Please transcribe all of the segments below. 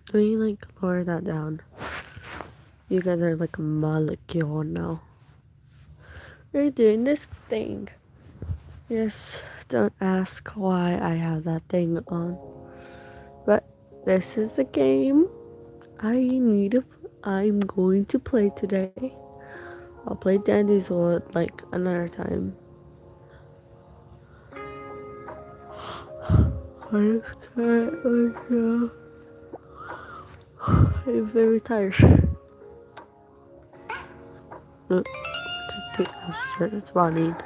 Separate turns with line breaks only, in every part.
Can you like lower that down? You guys are like a molecule now. You're doing this thing. Yes, don't ask why I have that thing on. But this is the game I'm going to play today. I'll play Dandy's Wood like another time. I just can't right now. I'm very tired. Look, the upstairs it's running.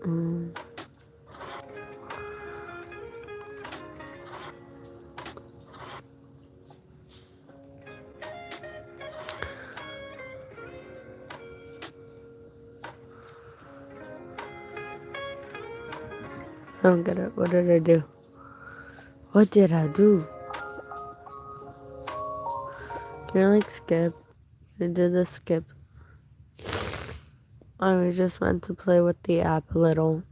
Um, I don't get it. What did I do? What did I do? Can I like skip? I did the skip. I was just meant to play with the app a little.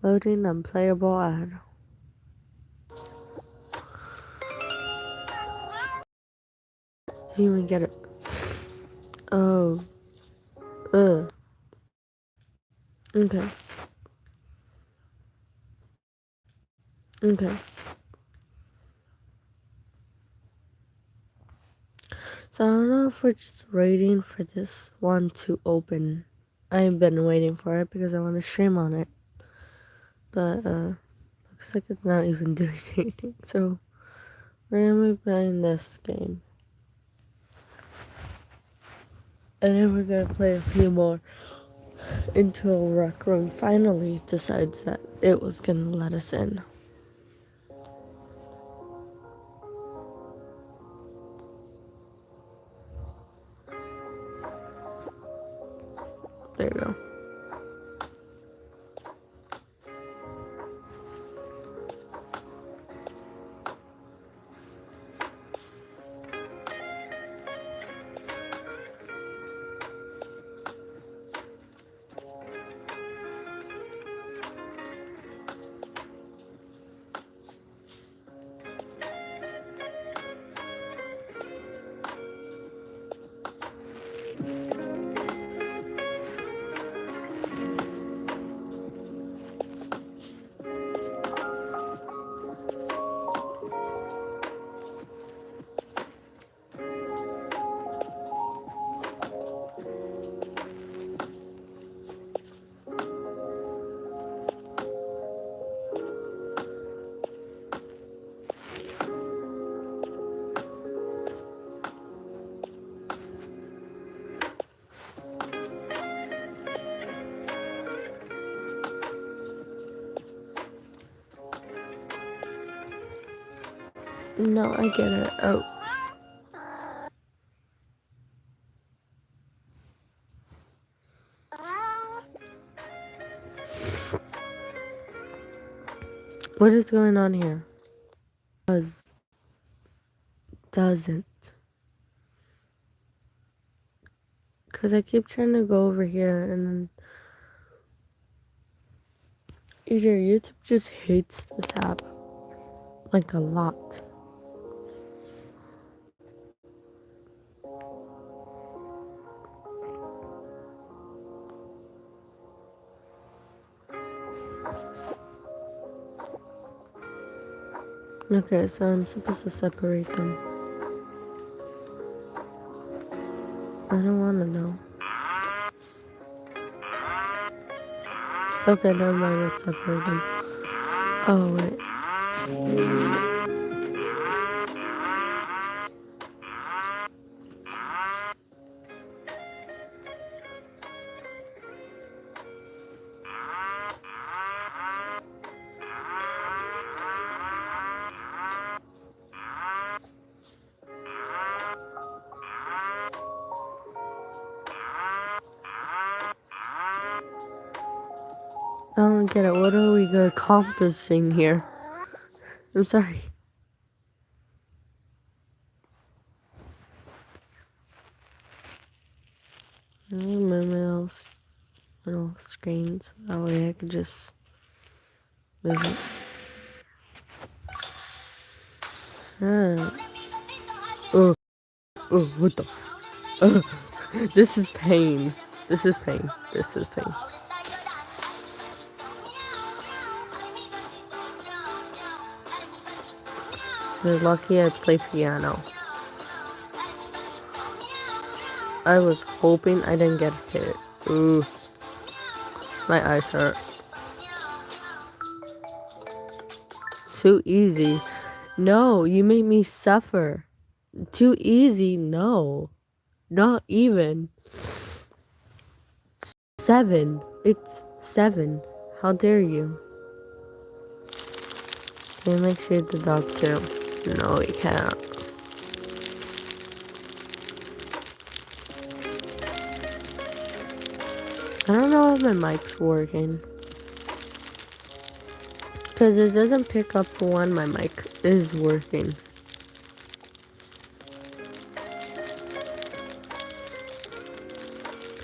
Loading unplayable ad. Didn't even get it. Oh. Okay. Okay. So I don't know if we're just waiting for this one to open. I've been waiting for it because I want to stream on it. But looks like it's not even doing anything. So we're gonna be playing this game. And then we're gonna play a few more until Rec Room finally decides that it was gonna let us in. There you go. No, I get it. Oh. What is going on here? Doesn't. Because I keep trying to go over here and then either YouTube just hates this app like a lot. Okay, so I'm supposed to separate them. I don't want to know. Okay, never mind, let's separate them. Oh, wait. I don't get it. What are we accomplishing here? I'm sorry. I need my mouse. little screens. That way I could just move it. Oh, what the this is pain. This is pain. This is pain. You're lucky I play piano. I was hoping I didn't get hit. Ooh. My eyes hurt. Too easy. No, you made me suffer. Too easy, no. Not even. 7. It's 7. How dare you? Can you make sure the dog too? No, we can't. I don't know if my mic's working. Because it doesn't pick up when my mic is working.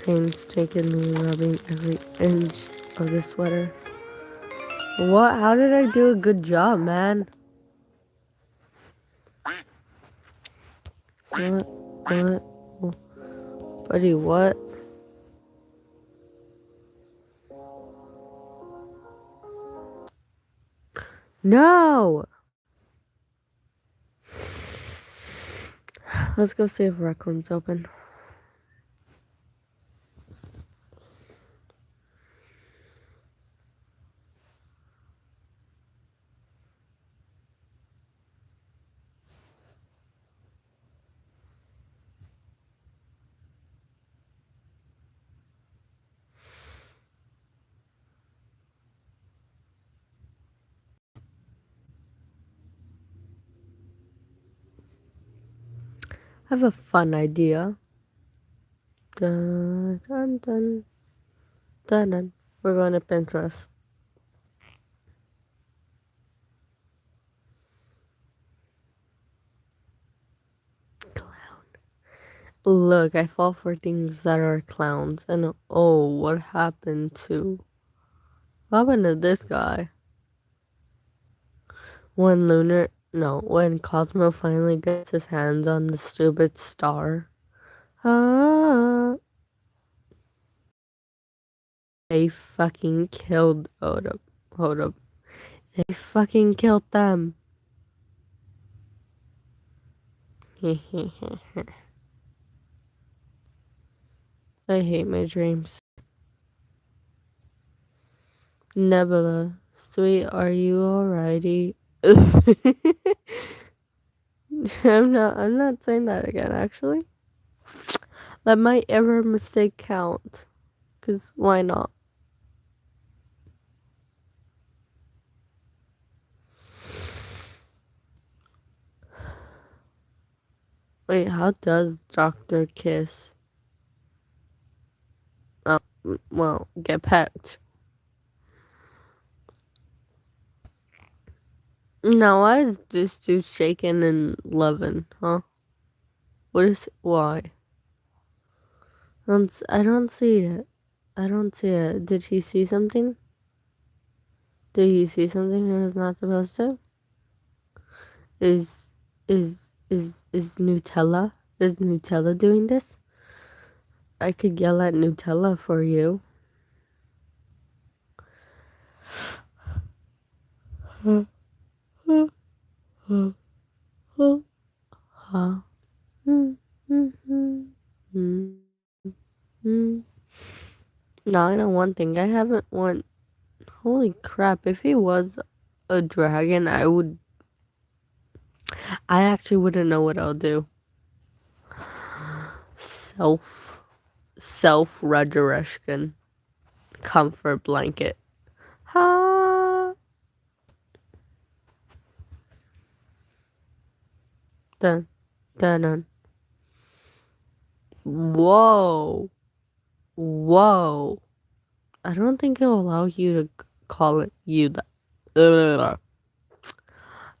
Painstakingly rubbing every inch of the sweater. What? How did I do a good job, man? What? Buddy, what? No! Let's go see if Rec Room's open. I have a fun idea. Dun, dun, dun. Dun, dun. We're going to Pinterest. Clown. Look, I fall for things that are clowns. And oh, what happened to this guy? When Cosmo finally gets his hands on the stupid star. They fucking killed Hold up. They fucking killed them. I hate my dreams. Nebula, sweet, are you alrighty? I'm not saying that again, actually. Let my error mistake count. 'Cause why not? Wait, how does Dr. Kiss? Oh, well, get pecked. Now, why is this dude shaking and loving, huh? Why? I don't see it. I don't see it. Did he see something? Did he see something he was not supposed to? Is Nutella? Is Nutella doing this? I could yell at Nutella for you. Huh? Now I know one thing. I haven't won. Holy crap! If he was a dragon, I actually wouldn't know what I'll do. Self-resurrection. Comfort blanket. Ha. Dun. Dun dun. Whoa. Whoa. I don't think it'll allow you to call it you that.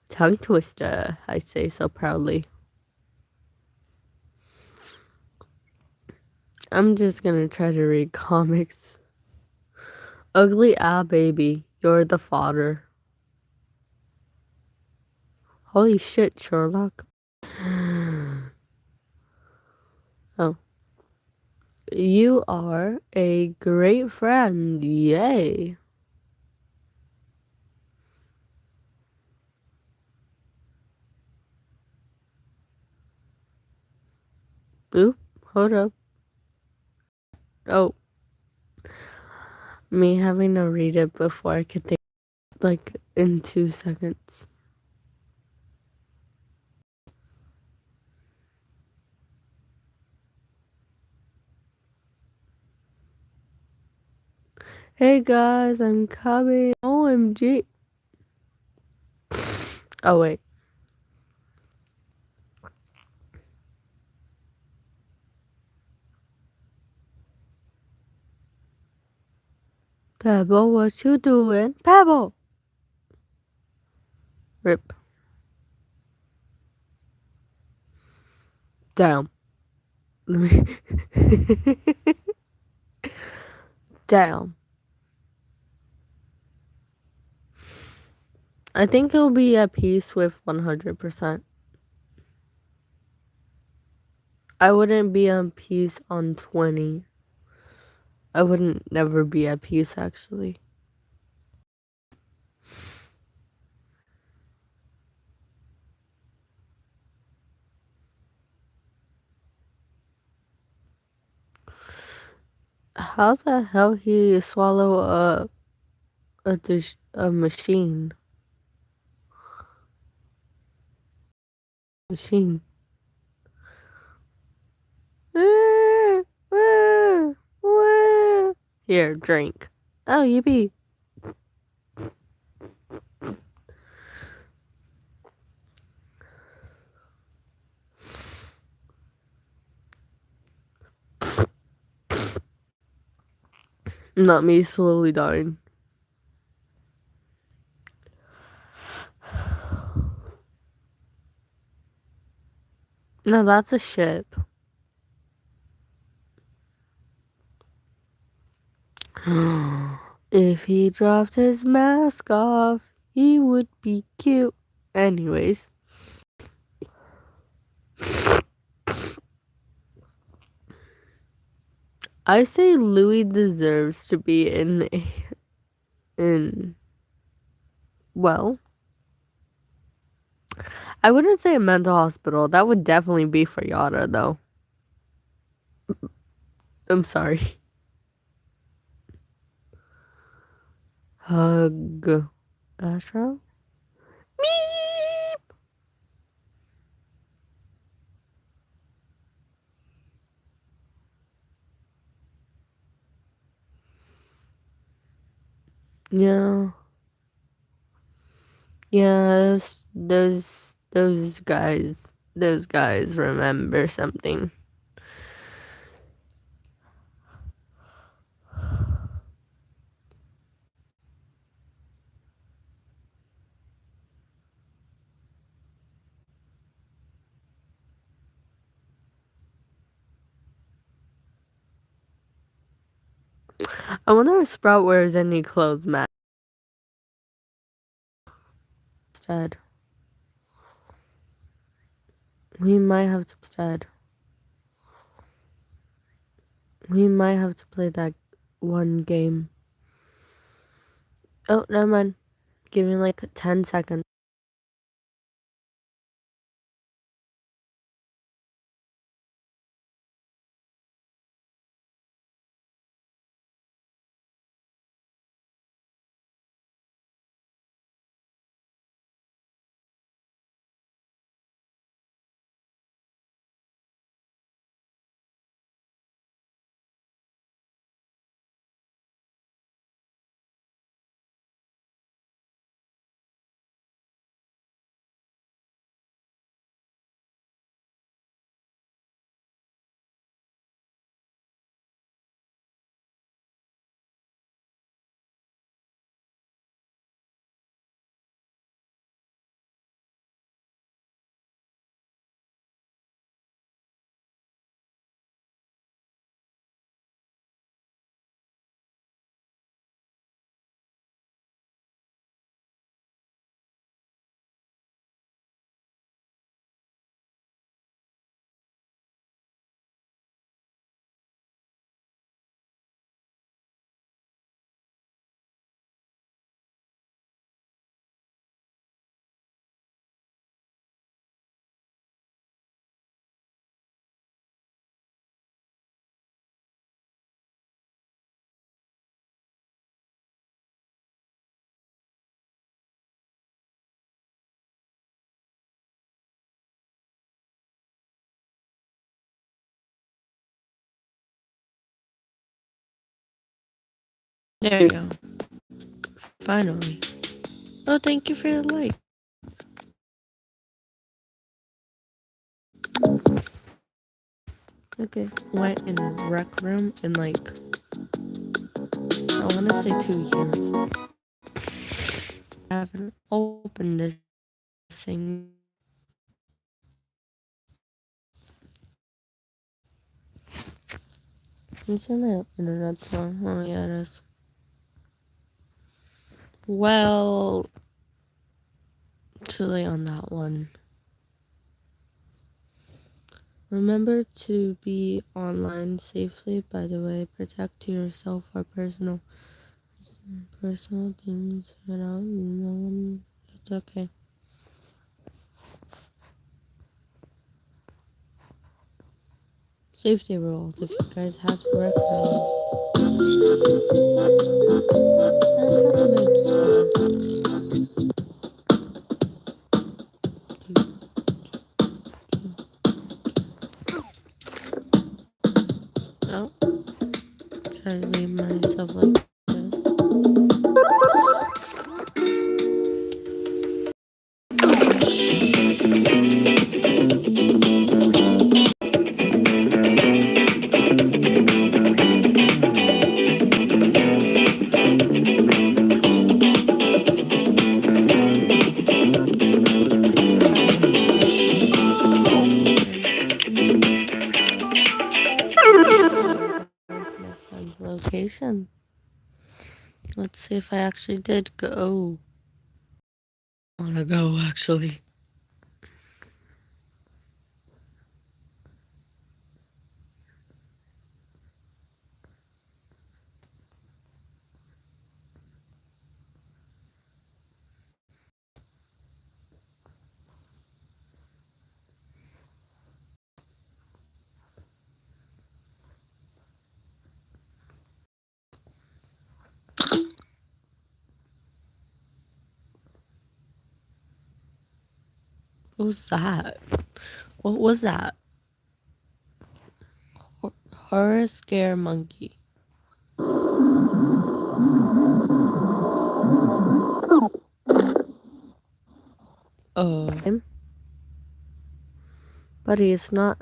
Tongue twister, I say so proudly. I'm just gonna try to read comics. Ugly baby, you're the father. Holy shit, Sherlock. Oh. You are a great friend. Yay. Oop, hold up. Oh. Me having to read it before I could think, like, in 2 seconds. Hey guys, I'm coming. OMG. Oh, wait. Pebble, what you doing? Pebble! Rip. Down. Down. I think he'll be at peace with 100%. I wouldn't be at peace on 20. I wouldn't never be at peace, actually. How the hell he swallow a machine? Machine. Here, drink. Oh, yippee. Not me slowly dying. No, that's a ship. If he dropped his mask off, he would be cute. Anyways. I say Louis deserves to be well, I wouldn't say a mental hospital. That would definitely be for Yara, though. I'm sorry. Hug. Astro? Meep! Yeah. Yeah, those guys remember something. I wonder if Sprout wears any clothes, Matt. Instead. We might have to instead. We might have to play that one game. Oh, never mind. Give me like 10 seconds. There you go. Finally. Oh, thank you for the light. Okay. Went in rec room in like, I want to say 2 years. I haven't opened this thing. Is my internet's on? Oh yeah, it is. Well, too late on that one. Remember to be online safely, by the way. Protect yourself or personal things without no one. It's okay. Safety rules, if you guys have to recommend. Oh, try to leave myself like this. My friend's location. Let's see if I actually did go. I wanna go actually. What was that? What was that? Horror scare monkey. Buddy, it's not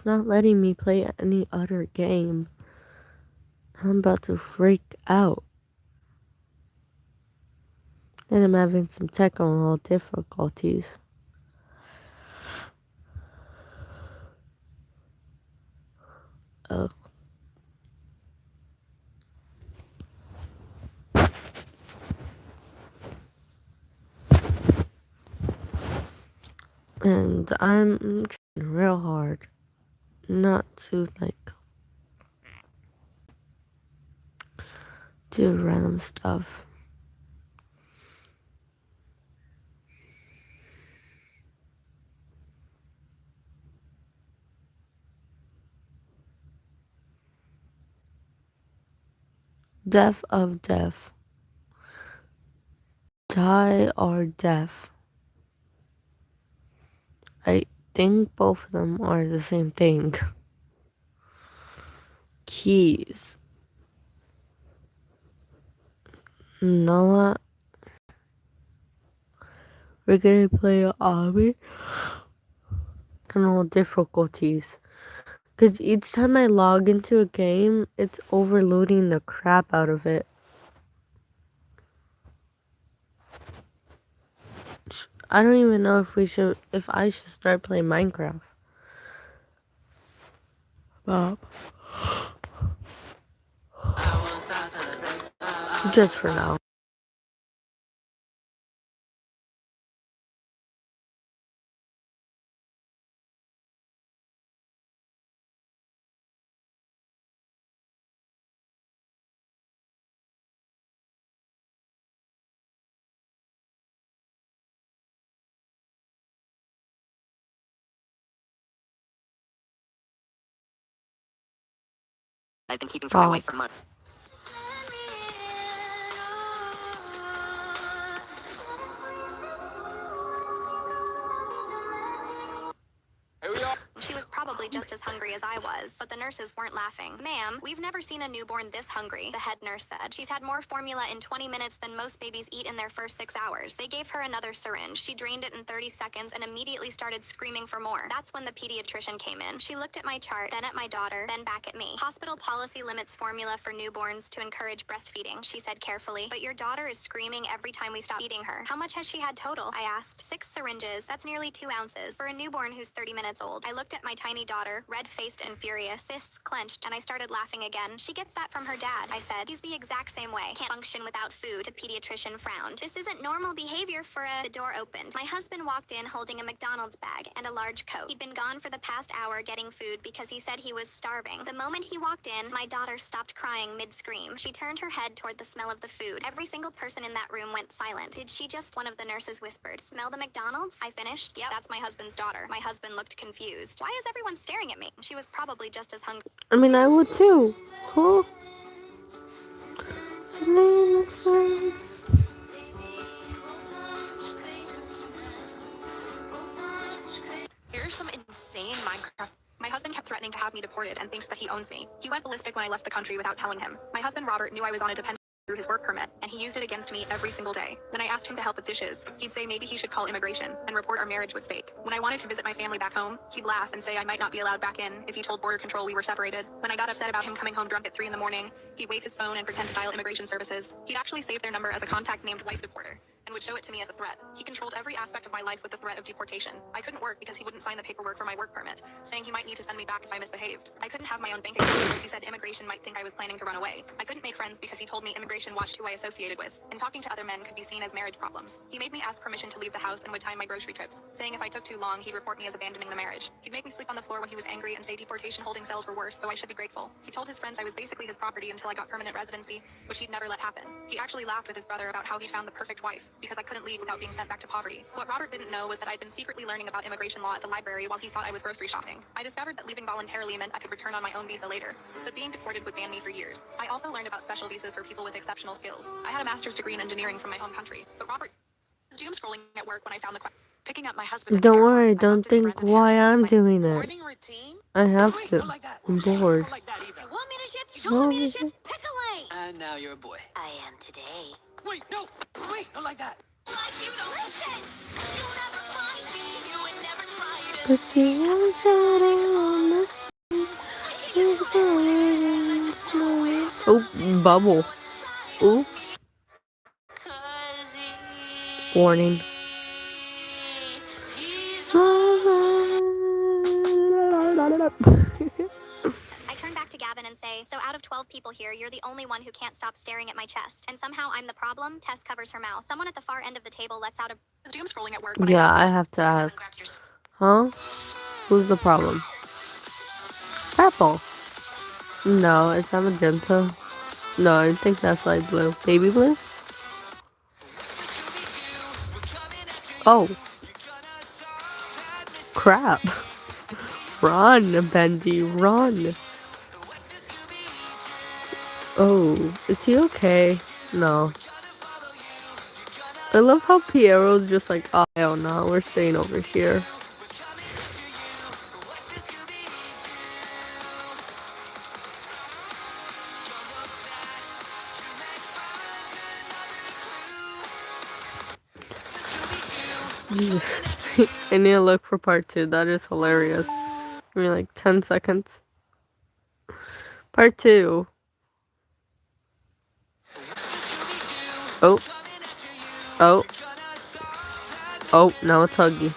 letting me play any other game. I'm about to freak out. And I'm having some technical difficulties. Ugh. And I'm trying real hard not to do random stuff. Death of death. Die or death. I think both of them are the same thing. Keys. You know what? We're gonna play an obby. Technical difficulties. Because each time I log into a game, it's overloading the crap out of it. I don't even know if I should start playing Minecraft. Bob. Just for now.
I've been keeping from my wife for months. She was probably just as hungry hungry as I was, but the nurses weren't laughing. Ma'am, we've never seen a newborn this hungry, the head nurse said. She's had more formula in 20 minutes than most babies eat in their first 6 hours. They gave her another syringe. She drained it in 30 seconds and immediately started screaming for more. That's when the pediatrician came in. She looked at my chart, then at my daughter, then back at me. Hospital policy limits formula for newborns to encourage breastfeeding, she said carefully. But your daughter is screaming every time we stop feeding her. How much has she had total? I asked. 6 syringes. That's nearly 2 ounces. For a newborn who's 30 minutes old. I looked at my tiny daughter, red-faced and furious, fists clenched, and I started laughing again. She gets that from her dad, I said. He's the exact same way. Can't function without food. The pediatrician frowned. This isn't normal behavior for a... The door opened. My husband walked in holding a McDonald's bag and a large coat. He'd been gone for the past hour getting food because he said he was starving. The moment he walked in, my daughter stopped crying mid-scream. She turned her head toward the smell of the food. Every single person in that room went silent. Did she just... One of the nurses whispered. Smell the McDonald's? I finished. Yep, that's my husband's daughter. My husband looked confused. Why is everyone staring at me? She was probably just as hungry.
I mean, I would too. Huh?
Here's some insane Minecraft. My husband kept threatening to have me deported and thinks that he owns me. He went ballistic when I left the country without telling him. My husband Robert knew I was on a dependent through his work permit, and he used it against me every single day. When I asked him to help with dishes, he'd say maybe he should call immigration and report our marriage was fake. When I wanted to visit my family back home, he'd laugh and say I might not be allowed back in if he told Border Control we were separated. When I got upset about him coming home drunk at 3 in the morning, he'd wave his phone and pretend to dial immigration services. He'd actually save their number as a contact named Wife Deporter and would show it to me as a threat. He controlled every aspect of my life with the threat of deportation. I couldn't work because he wouldn't sign the paperwork for my work permit, saying he might need to send me back if I misbehaved. I couldn't have my own bank account because he said immigration might think I was planning to run away. I couldn't make friends because he told me immigration watched who I associated with, and talking to other men could be seen as marriage problems. He made me ask permission to leave the house and would time my grocery trips, saying if I took too long, he'd report me as abandoning the marriage. He'd make me sleep on the floor when he was angry and say deportation holding cells were worse, so I should be grateful. He told his friends I was basically his property until I got permanent residency, which he'd never let happen. He actually laughed with his brother about how he found the perfect wife, because I couldn't leave without being sent back to poverty. What Robert didn't know was that I'd been secretly learning about immigration law at the library while he thought I was grocery shopping. I discovered that leaving voluntarily meant I could return on my own visa later, but being deported would ban me for years. I also learned about special visas for people with exceptional skills. I had a master's degree in engineering from my home country, but Robert was doom scrolling at work when I found the picking up my husband.
Don't worry, don't think why I'm doing it. I have to. I'm bored.
You want me to shift? You want me to shift? Pick a lane!
And now you're a boy.
I am today.
Wait, no! Wait, not like that!
Like you don't listen! You'll never find me. You would never try to
But see, I'm sitting on the Oh, bubble. Ooh. Warning.
I turn back to Gavin and say, so out of 12 people here, you're the only one who can't stop staring at my chest. And somehow I'm the problem. Tess covers her mouth. Someone at the far end of the table lets out a doom scrolling at work.
Yeah, I have to ask. Huh? Who's the problem? Purple. No, it's not magenta. No, I think that's light blue. Baby blue? Oh. Crap. Run, Bendy, run. Oh, is he okay? No. I love how Piero's just like, oh, hell no, we're staying over here. I need to look for part 2. That is hilarious. Give me like 10 seconds. Part 2. Oh. Oh. Oh, now it's Huggy.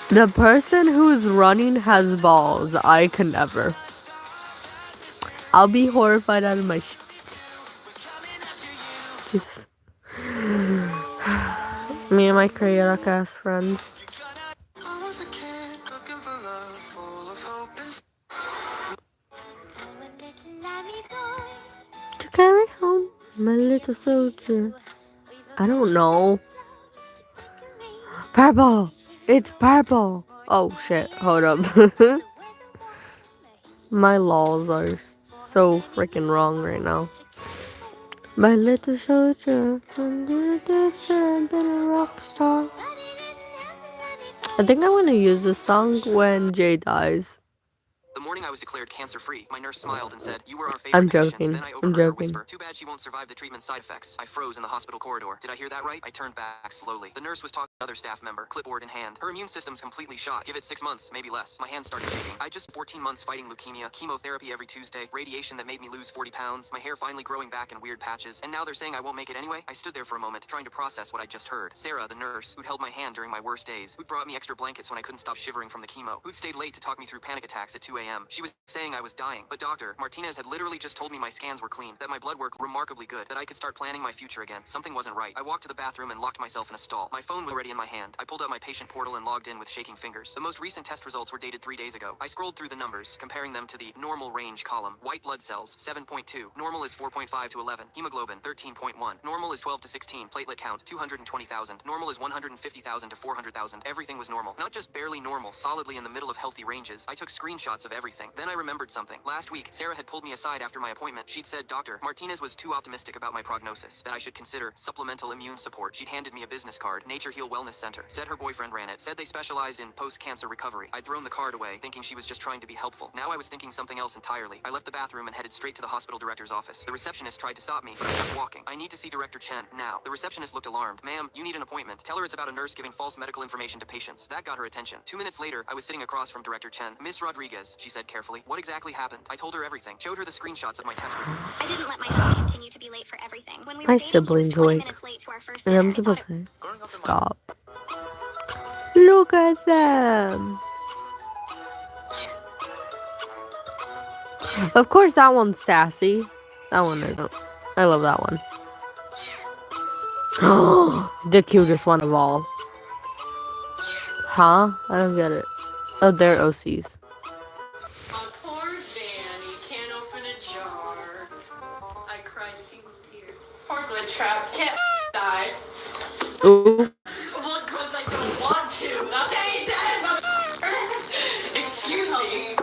The person who's running has balls. I can never. I'll be horrified out of my shit. Jesus. Me and my Korean ass friends. To carry home my little soldier. I don't know. Purple! It's purple! Oh shit, hold up. My laws are so freaking wrong right now. My little soldier, been a rock star. I think I want to use this song when Jay dies.
The morning I was declared cancer-free, my nurse smiled and said, "You were our favorite
I'm
patient."
joking.
Then I
I'm
overheard her
joking.
whisper, "Too bad she won't survive the treatment side effects." I froze in the hospital corridor. Did I hear that right? I turned back slowly. The nurse was talking to another staff member, clipboard in hand. Her immune system's completely shot. Give it 6 months, maybe less. My hands started shaking. I just 14 months fighting leukemia, chemotherapy every Tuesday, radiation that made me lose 40 pounds, my hair finally growing back in weird patches, and now they're saying I won't make it anyway? I stood there for a moment, trying to process what I just heard. Sarah, the nurse, who'd held my hand during my worst days, who'd brought me extra blankets when I couldn't stop shivering from the chemo, who'd stayed late to talk me through panic attacks at 2 a.m. She was saying I was dying, but Dr. Martinez had literally just told me my scans were clean, that my blood work remarkably good, that I could start planning my future again. Something wasn't right. I walked to the bathroom and locked myself in a stall. My phone was already in my hand. I pulled out my patient portal and logged in with shaking fingers. The most recent test results were dated 3 days ago. I scrolled through the numbers, comparing them to the normal range column. White blood cells, 7.2. Normal is 4.5 to 11. Hemoglobin, 13.1. Normal is 12 to 16. Platelet count, 220,000. Normal is 150,000 to 400,000. Everything was normal. Not just barely normal, solidly in the middle of healthy ranges. I took screenshots of everything. Then I remembered something. Last week, Sarah had pulled me aside after my appointment. She'd said Dr. Martinez was too optimistic about my prognosis, that I should consider supplemental immune support. She'd handed me a business card, Nature Heal Wellness Center. Said her boyfriend ran it. Said they specialized in post-cancer recovery. I'd thrown the card away, thinking she was just trying to be helpful. Now I was thinking something else entirely. I left the bathroom and headed straight to the hospital director's office. The receptionist tried to stop me, but I kept walking. I need to see Director Chen now. The receptionist looked alarmed. "Ma'am, you need an appointment. Tell her it's about a nurse giving false medical information to patients." That got her attention. 2 minutes later, I was sitting across from Director Chen. "Miss Rodriguez," she said carefully. "What exactly happened?" I told her everything. Showed her the screenshots of my test report.
I didn't let my husband continue to be late for everything. When we
My
were dating, he was
siblings
20
awake.
minutes late to our first
And
dinner.
I'm
I thought
supposed to
Growing up in my
stop. Look at them. Of course, that one's sassy. That one isn't. I love that one. The cutest one of all. Huh? I don't get it. Oh, they're OCs.
Oh, poor Vanny can't open a jar. I cry single tear. Poor Glitch Trap can't die.
Ooh.
Well, because I don't want to. I'll tell you that, motherfucker. Excuse me.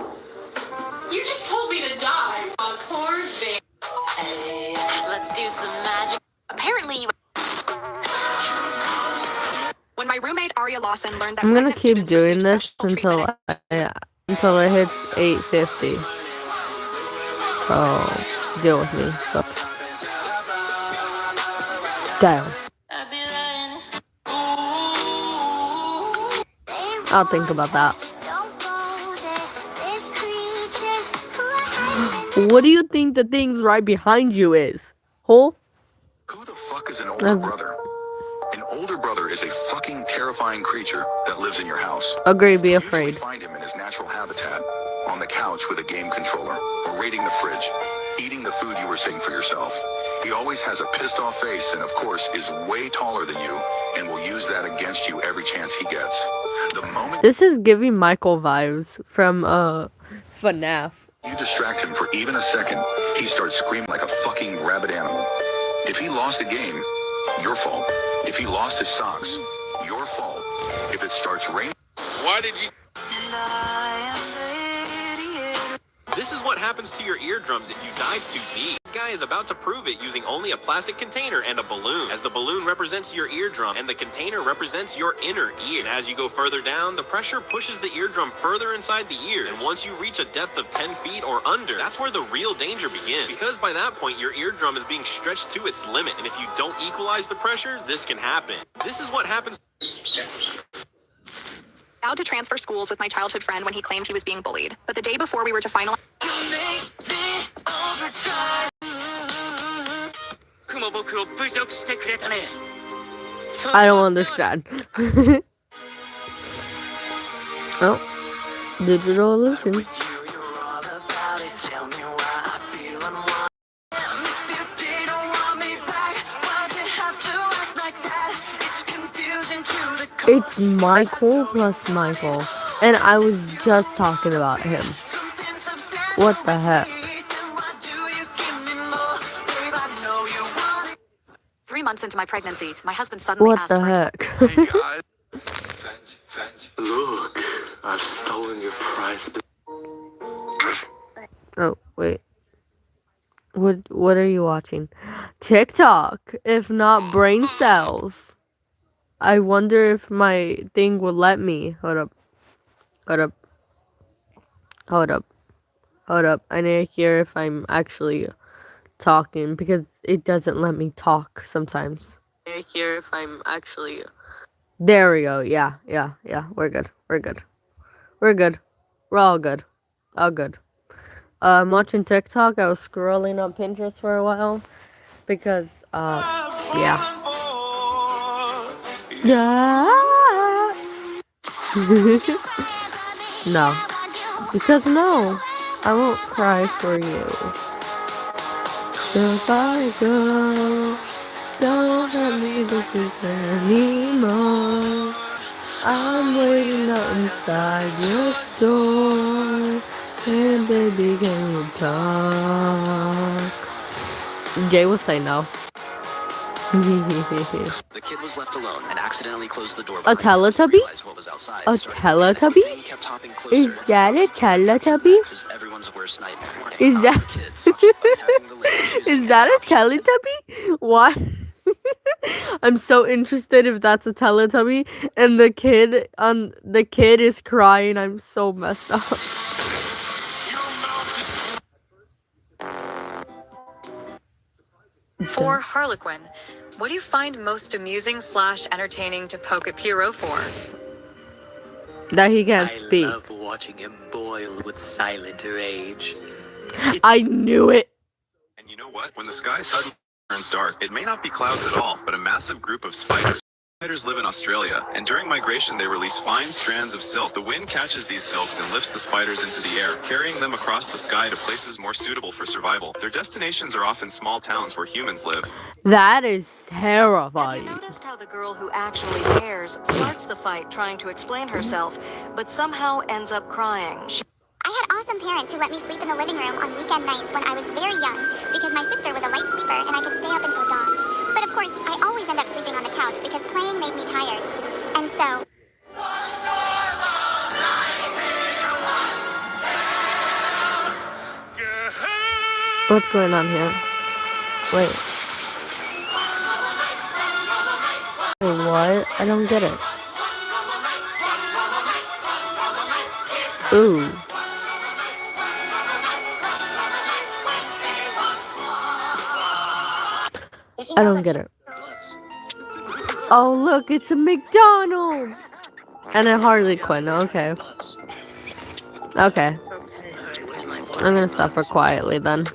You just told me to die. Oh, poor Vanny. Hey, let's do some magic.
apparently you. When my roommate Aria Lawson learned that
I'm gonna
pregnant
keep
students
doing
receive
this
special treatment
until it hits 8:50. So deal with me, folks. Down.
I'd be lying if
I'll think about that. What do you think the thing's right behind you is? Huh?
Who the fuck is an older brother? An older brother is a fucking terrifying creature that lives in your house.
Agree, be
You usually
afraid.
find him in his natural habitat, on the couch with a game controller, or raiding the fridge, eating the food you were saving for yourself. He always has a pissed off face and of course is way taller than you and will use that against you every chance he gets. The moment
This is giving Michael vibes from FNAF.
you distract him for even a second, he starts screaming like a fucking rabid animal. If he lost a game, your fault. If he lost his socks, your fault. If it starts raining,
Why did you?
This is what happens to your eardrums if you dive too deep. This guy is about to prove it using only a plastic container and a balloon, as the balloon represents your eardrum and the container represents your inner ear. And as you go further down, the pressure pushes the eardrum further inside the ear, and once you reach a depth of 10 feet or under, that's where the real danger begins. Because by that point, your eardrum is being stretched to its limit, and if you don't equalize the pressure, this can happen. This is what happens.
Vowed to transfer schools with my childhood friend when he claimed he was being bullied. But the day before we were to finalize.
I don't understand. Oh, digital illusions. It's Michael plus Michael, and I was just talking about him. What the heck?
3 months into my pregnancy, my husband suddenly
What
asked
the
for
heck?
Hey guys. Look, I've stolen your prize.
Oh, wait. What are you watching? TikTok, if not brain cells. I wonder if my thing will let me. Hold up. Hold up. Hold up. Hold up. I need to hear if I'm actually talking because it doesn't let me talk sometimes. I need to hear if I'm actually. There we go. Yeah. We're good. We're good. We're good. We're all good. All good. I'm watching TikTok. I was scrolling on Pinterest for a while because, yeah. Yeah. No. Because no, I won't cry for you. Goodbye, girl. Don't let me do this anymore. I'm waiting out inside your door. And baby, can you talk? Jay will say no.
The kid was left alone and accidentally closed the door.
A Teletubby? A Teletubby? Is that a Teletubby? Is that is that a Teletubby? Why? I'm so interested if that's a Teletubby and the kid is crying. I'm so messed up.
For Harlequin, what do you find most amusing / entertaining to poke at Pierrot for?
That he can't speak.
I love watching him boil with silent rage.
I knew it.
And you know what? When the sky suddenly turns dark, it may not be clouds at all, but a massive group of spiders. Spiders live in Australia, and during migration they release fine strands of silk. The wind catches these silks and lifts the spiders into the air, carrying them across the sky to places more suitable for survival. Their destinations are often small towns where humans live.
That is
Have
terrifying.
you noticed how the girl who actually cares starts the fight trying to explain herself, but somehow ends up crying?
I had awesome parents who let me sleep in the living room on weekend nights when I was very young because my sister was a light sleeper and I could stay up until dawn. But of course, I always end up sleeping on the couch because playing made me tired. And so...
What's going on here? Wait. Wait, what? I don't get it. Ooh. I don't get it. Oh, look, it's a McDonald's! And a Harlequin, okay. Okay. I'm gonna suffer quietly then.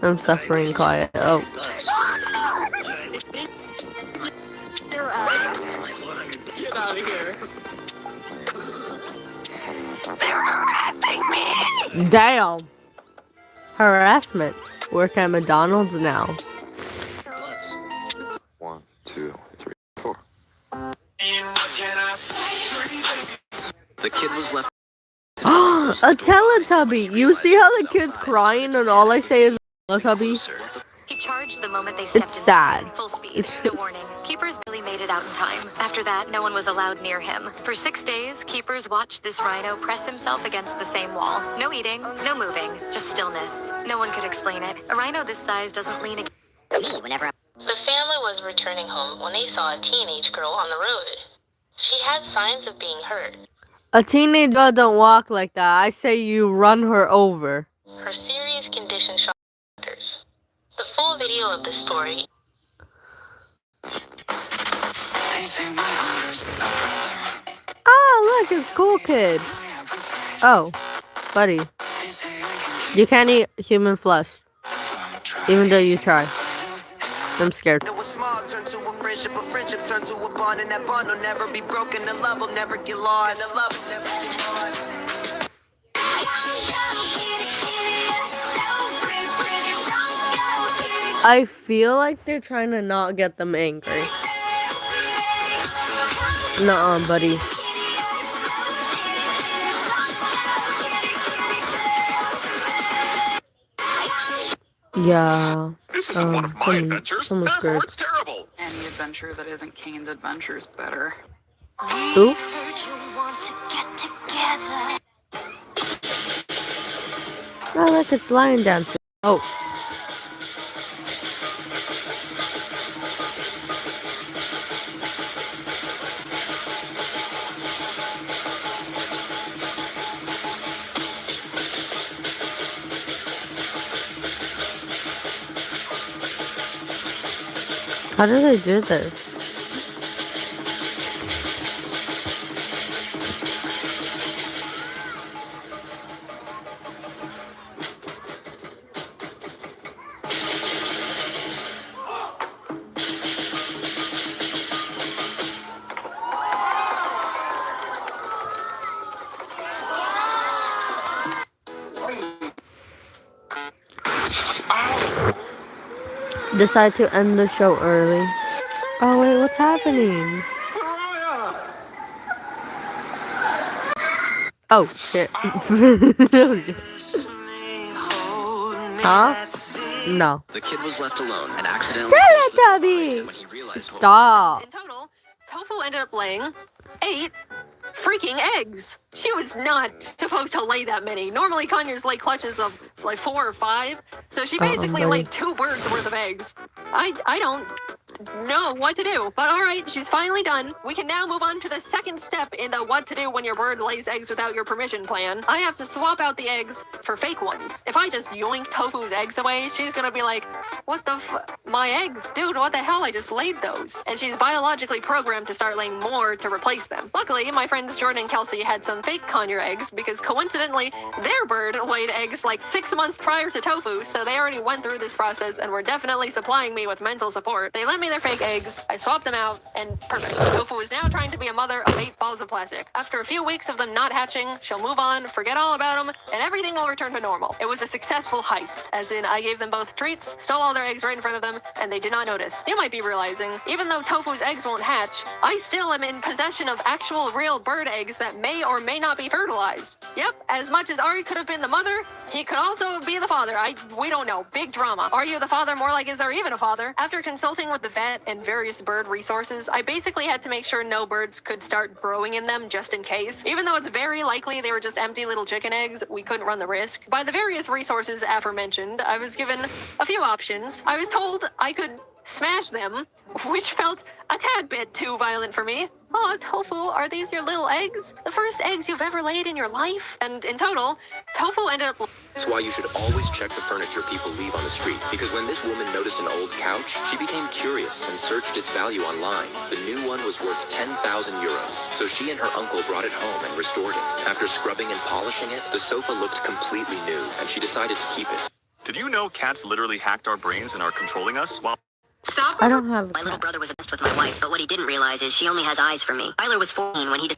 I'm suffering quiet. Oh.
Get out of here.
Damn! Harassment. Work at McDonald's now.
1, 2, 3, 4.
The kid was left.
A Teletubby! You see how the kid's crying and all I say is Teletubby?
He charged the moment they stepped
It's sad.
full speed, no warning. Keepers barely made it out in time. After that, no one was allowed near him. For 6 days, keepers watched this rhino press himself against the same wall. No eating, no moving, just stillness. No one could explain it. A rhino this size doesn't lean against me whenever
The family was returning home when they saw a teenage girl on the road. She had signs of being hurt.
A teenager don't walk like that. I say you run her over.
Her serious condition shocked doctors. The full video of this story.
Oh, look, it's Cool Kid. Oh, buddy. You can't eat human flesh. Even though you try. I'm scared.
It was small, turn to a friendship turn to a bond, and that bond will never be broken, the love will never get lost. The love will never get lost.
I feel like they're trying to not get them angry. Nuh-uh, buddy. Yeah.
This isn't one of my adventures. Therefore,
Scared.
it's terrible.
Any adventure that isn't Kane's adventure is better.
Ooh. Oh, look, it's lion dancing. Oh. How do they do this? Decide to end the show early. Oh wait, what's happening? Oh shit. Huh? No.
The kid was left alone and accidentally
Teletubby!
when he realized
Stop.
In total, Tofu ended up laying 8 freaking eggs. She was not supposed to lay that many. Normally, conures lay clutches of like 4 or 5, so she basically laid 2 birds worth of eggs. I don't know what to do, but all right, she's finally done. We can now move on to the second step in the what to do when your bird lays eggs without your permission plan. I have to swap out the eggs for fake ones. If I just yoink Tofu's eggs away, she's gonna be like, what the my eggs? Dude, what the hell? I just laid those. And she's biologically programmed to start laying more to replace them. Luckily, my friends Jordan and Kelsey had some fake conure eggs because coincidentally, their bird laid eggs like 6 months prior to Tofu, so they already went through this process and were definitely supplying me with mental support. They lent me their fake eggs, I swapped them out, and perfect. Tofu is now trying to be a mother of 8 balls of plastic. After a few weeks of them not hatching, she'll move on, forget all about them, and everything will return to normal. It was a successful heist, as in I gave them both treats, stole all their eggs right in front of them, and they did not notice. You might be realizing, even though Tofu's eggs won't hatch, I still am in possession of actual real bird eggs that may or may not be fertilized. Yep, as much as Ari could have been the mother, he could also be the father. We don't know. Big drama. Are you the father? More like, is there even a father? After consulting with the vet and various bird resources, I basically had to make sure no birds could start growing in them just in case. Even though it's very likely they were just empty little chicken eggs, we couldn't run the risk. By the various resources aforementioned, I was given a few options. I was told I could smash them, which felt a tad bit too violent for me. Oh, Tofu, are these your little eggs? The first eggs you've ever laid in your life? And in total, Tofu ended up...
That's why you should always check the furniture people leave on the street. Because when this woman noticed an old couch, she became curious and searched its value online. The new one was worth 10,000 euros. So she and her uncle brought it home and restored it. After scrubbing and polishing it, the sofa looked completely new, and she decided to keep it.
Did you know cats literally hacked our brains and are controlling us? Well,
Stop.
I don't have.
My little brother was obsessed with my wife, but what he didn't realize is she only has eyes for me. Tyler was 14 when he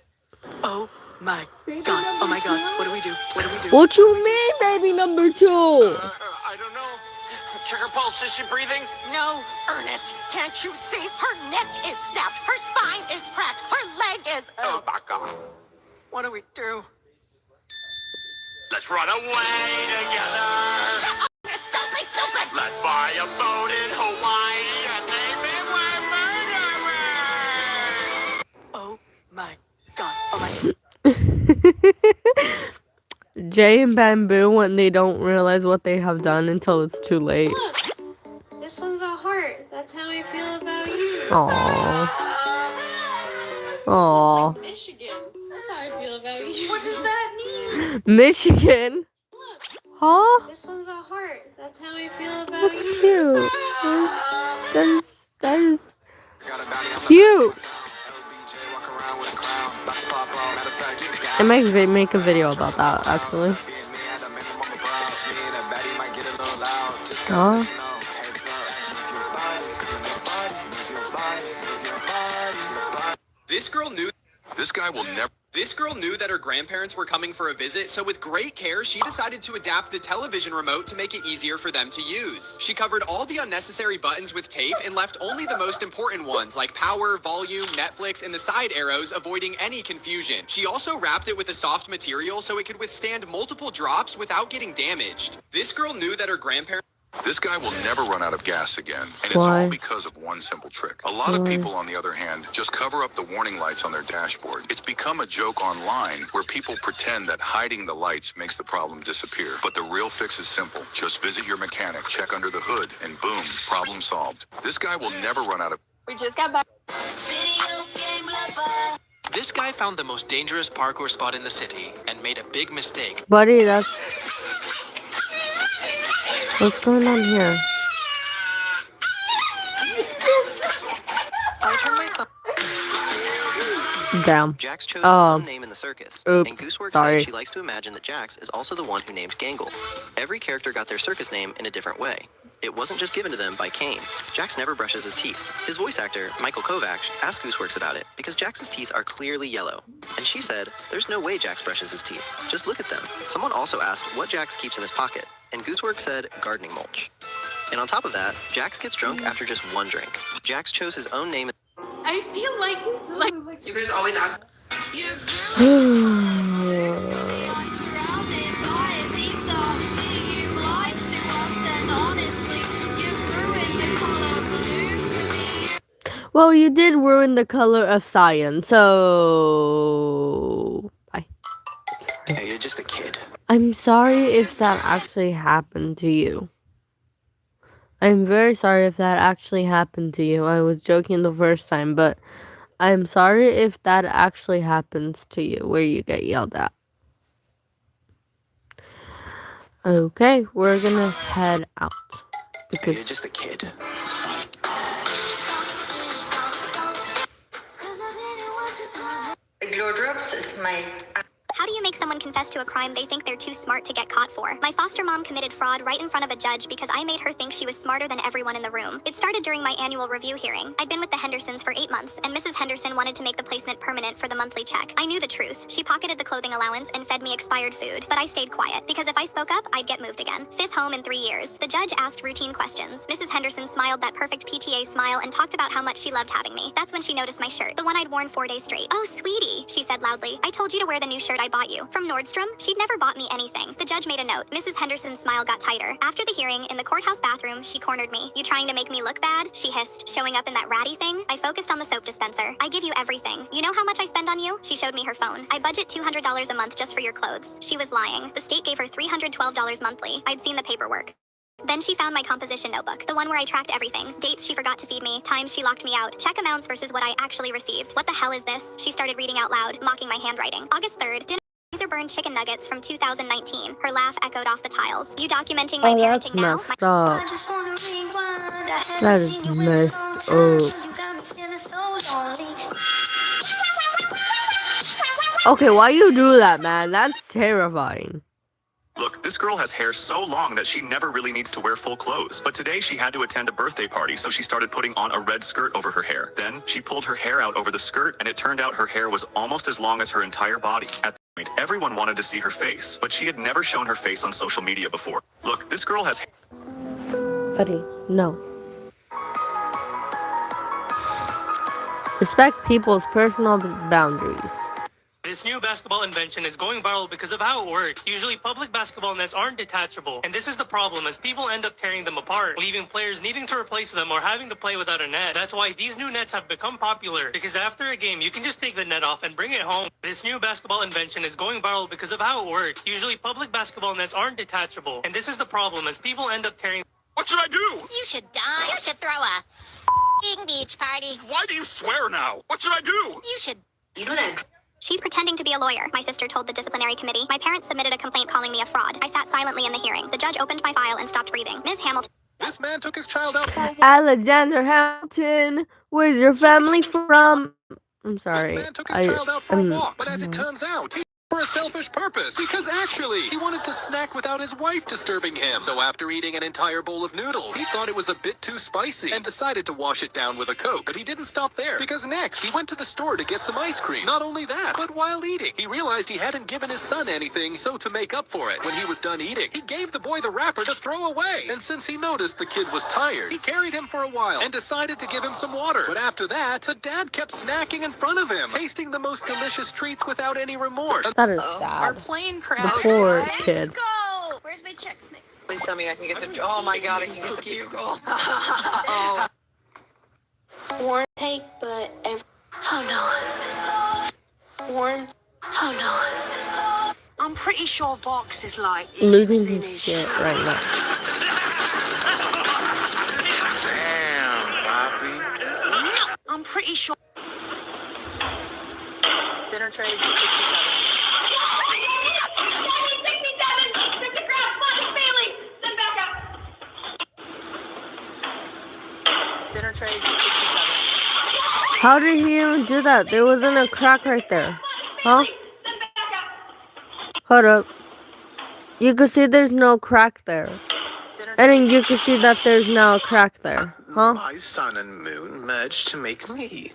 Oh my god. Oh my god. What do we do? What do we do?
What you mean, baby number 2?
I don't know. Check her pulse. Is she breathing?
No, Ernest, can't you see? Her neck is snapped, her spine is cracked, her leg is...
Oh my god.
What do we do?
Let's run away together.
Ernest, don't be stupid!
Let's buy a boat in Hawaii and name it We're Murderers.
Oh my god. Oh my...
Jay and Bamboo when they don't realize what they have done until it's too late.
Look, this one's a heart. That's how I feel about you.
Aww. Aww.
Michigan. That's how I feel about you. What does that mean?
Michigan?
Look,
Huh?
this one's a heart. That's how I feel about
That's
you.
cute. That is cute. I might make a video about that, actually. Huh?
This girl knew
This guy will never.
This girl knew that her grandparents were coming for a visit, so with great care, she decided to adapt the television remote to make it easier for them to use. She covered all the unnecessary buttons with tape and left only the most important ones like power, volume, Netflix, and the side arrows, avoiding any confusion. She also wrapped it with a soft material so it could withstand multiple drops without getting damaged. This girl knew that her grandparents...
This guy will never run out of gas again, and it's
Why?
all because of one simple trick. A lot of people, on the other hand, just cover up the warning lights on their dashboard. It's become a joke online where people pretend that hiding the lights makes the problem disappear. But the real fix is simple. Just visit your mechanic, check under the hood, and boom, problem solved. This guy will never run out of...
We just got back.
This guy found the most dangerous parkour spot in the city and made a big mistake.
Buddy, that's... What's going on here? Damn.
Jax chose his own name in the circus,
Oops,
and Gooseworks
sorry.
said she likes to imagine that Jax is also the one who named Gangle. Every character got their circus name in a different way. It wasn't just given to them by Kane. Jax never brushes his teeth. His voice actor, Michael Kovacs, asked Gooseworks about it because Jax's teeth are clearly yellow. And she said, there's no way Jax brushes his teeth. Just look at them. Someone also asked what Jax keeps in his pocket, and Gooseworks said gardening mulch. And on top of that, Jax gets drunk after just one drink. Jax chose his own name.
I feel like you guys always ask.
Well, you did ruin the color of cyan, so bye.
Hey, you're just a kid.
I'm sorry if that actually happened to you. I'm very sorry if that actually happened to you. I was joking the first time, but I'm sorry if that actually happens to you, where you get yelled at. Okay, we're gonna head out.
Hey, you're just a kid. It's fine.
Glow drops is my...
How do you make someone confess to a crime they think they're too smart to get caught for? My foster mom committed fraud right in front of a judge because I made her think she was smarter than everyone in the room. It started during my annual review hearing. I'd been with the Hendersons for 8 months, and Mrs. Henderson wanted to make the placement permanent for the monthly check. I knew the truth. She pocketed the clothing allowance and fed me expired food, but I stayed quiet because if I spoke up, I'd get moved again. 5th home in 3 years. The judge asked routine questions. Mrs. Henderson smiled that perfect PTA smile and talked about how much she loved having me. That's when she noticed my shirt, the one I'd worn 4 days straight. "Oh, sweetie," she said loudly. "I told you to wear the new shirt I bought you from Nordstrom." She'd never bought me anything. The judge made a note. Mrs. Henderson's smile got tighter. After the hearing, in the courthouse bathroom, she cornered me. "You trying to make me look bad?" she hissed, showing up in that ratty thing. I focused on the soap dispenser. "I give you everything. You know how much I spend on you?" She showed me her phone. "I budget $200 a month just for your clothes." She was lying. The state gave her $312 monthly. I'd seen the paperwork. Then she found my composition notebook, the one where I tracked everything. Dates she forgot to feed me, times she locked me out, check amounts versus what I actually received. "What the hell is this?" she started reading out loud, mocking my handwriting. August 3rd, dinner. Razor-burned chicken nuggets from 2019. Her laugh echoed off the tiles. "You documenting my parenting now?"
Messed up. That is messed up. Okay, why you do that, man? That's terrifying.
Look, this girl has hair so long that she never really needs to wear full clothes. But today she had to attend a birthday party, so she started putting on a red skirt over her hair. Then she pulled her hair out over the skirt, and it turned out her hair was almost as long as her entire body. At that point, everyone wanted to see her face, but she had never shown her face on social media before. Look, this girl has...
Buddy, no. Respect people's personal boundaries.
This new basketball invention is going viral because of how it works. Usually public basketball nets aren't detachable, and this is the problem as people end up tearing them apart, leaving players needing to replace them or having to play without a net. That's why these new nets have become popular, because after a game you can just take the net off and bring it home. This new basketball invention is going viral because of how it works. Usually public basketball nets aren't detachable, and this is the problem as people end up tearing...
What should I do?
You should die. You should throw a beach party.
Why do you swear now? What should I do?
You should...
You know that...
She's pretending to be a lawyer, my sister told the disciplinary committee. My parents submitted a complaint calling me a fraud. I sat silently in the hearing. The judge opened my file and stopped breathing. Ms. Hamilton...
This man took his child out for a walk.
Alexander Hamilton, where's your family from? I'm sorry.
This man took his child out for a walk, but as it turns out, he for a selfish purpose. Because actually, he wanted to snack without his wife disturbing him. So after eating an entire bowl of noodles, he thought it was a bit too spicy and decided to wash it down with a Coke. But he didn't stop there, because next, he went to the store to get some ice cream. Not only that, but while eating, he realized he hadn't given his son anything, so to make up for it, when he was done eating, he gave the boy the wrapper to throw away. And since he noticed the kid was tired, he carried him for a while and decided to give him some water. But after that, the dad kept snacking in front of him, tasting the most delicious treats without any remorse.
That is
Our
sad.
plane
The
crashed.
poor kid.
Go! Where's my Chex Mix?
Please tell me I can get the... Oh my god, I can get the bugle.
Oh. Warm take, but every... Oh no. Warm... Oh no. I'm pretty sure Box is like...
Losing his shit right now.
Damn, Poppy.
I'm pretty sure...
Dinner tray, 67. Dinner tray, 67.
How did he even do that? There wasn't a crack right there. Huh? Hold up. You can see there's no crack there. And then you can see that there's now a crack there. Huh?
My sun and moon merged to make me.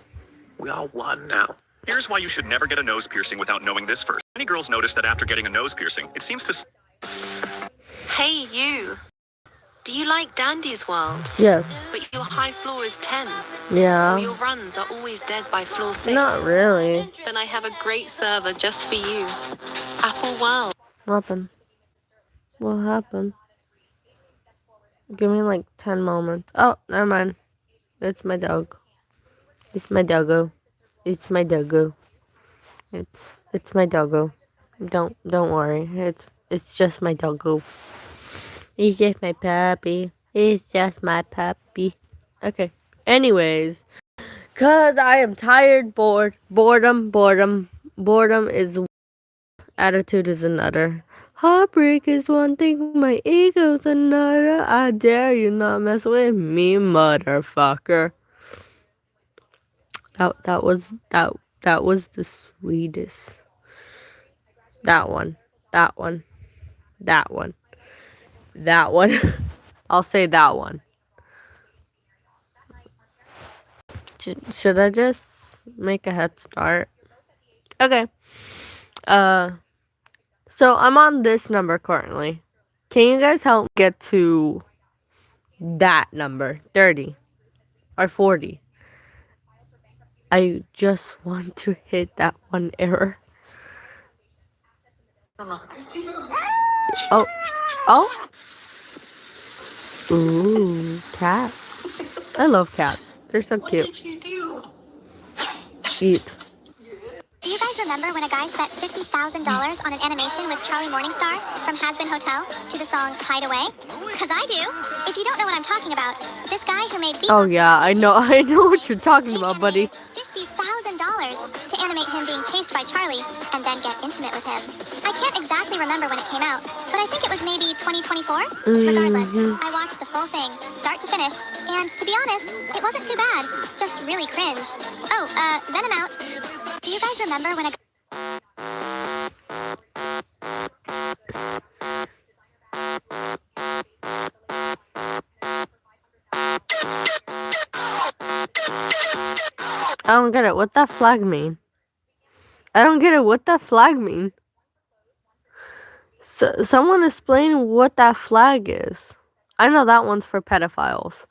We are one now.
Here's why you should never get a nose piercing without knowing this first. Many girls notice that after getting a nose piercing, it seems to...
Hey, you. Do you like Dandy's World?
Yes.
But your high floor is 10.
Yeah.
Or your runs are always dead by floor 6.
Not really.
Then I have a great server just for you. Apple World.
What happened? What happened? Give me like 10 moments. Oh, never mind. It's my dog. It's my doggo. It's my doggo. It's my doggo. Don't worry. It's just my doggo. He's just my puppy. He's just my puppy. Okay. Anyways, cause I am tired, bored, boredom is attitude is another. Heartbreak is one thing, my ego's another. I dare you not mess with me, motherfucker. That was the sweetest. That one. I'll say that one. Should I just make a head start? Okay. So I'm on this number currently. Can you guys help get to that number? 30 or 40. I just want to hit that one error. Oh. Ooh, cat. I love cats. They're so cute.
What did you do?
Eat.
Do you guys remember when a guy spent $50,000 on an animation with Charlie Morningstar from Has Been Hotel to the song Hideaway? Cause I do. If you don't know what I'm talking about, this guy who made
Oh yeah, I know what you're talking about, buddy.
$50,000 to animate him being chased by Charlie and then get intimate with him. I can't exactly remember when it came out, but I think it was maybe 2024. Regardless, I watched the full thing, start to finish, and to be honest, it wasn't too bad. Just really cringe. Oh, then I'm out. Do you guys remember when a
I don't get it. What that flag mean? I don't get it. What that flag mean? So, someone explain what that flag is. I know that one's for pedophiles,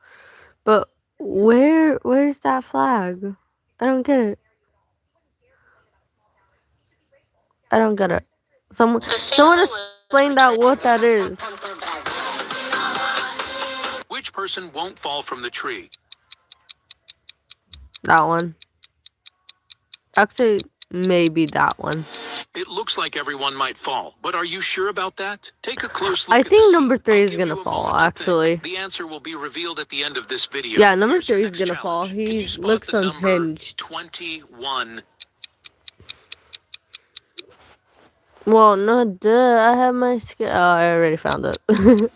but where's that flag? I don't get it. I don't get it. Someone explain that what that is.
Which person won't fall from the tree?
That one. Actually, maybe that one.
It looks like everyone might fall, but are you sure about that? Take a close look.
I think number 3 is gonna fall, actually.
The answer will be revealed at the end of this video.
Yeah, number 3 is gonna fall. He looks unhinged.
21.
Well, no, duh. I have my skill. Oh, I already found it.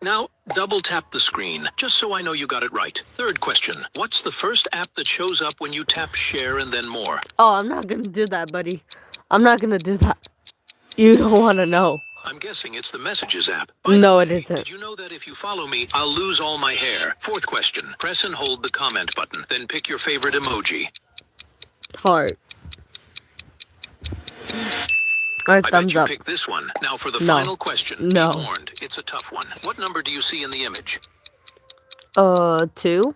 Now, double tap the screen, just so I know you got it right. Third question. What's the first app that shows up when you tap share and then more?
Oh, I'm not gonna do that, buddy. I'm not gonna do that. You don't want to know.
I'm guessing it's the Messages app.
No, it isn't.
Did you know that if you follow me, I'll lose all my hair? Fourth question. Press and hold the comment button, then pick your favorite emoji.
Heart. Or
I bet
thumbs
you
up.
picked this one. Now for the
No.
final question.
No.
Be warned, it's a tough one. What number do you see in the image?
2.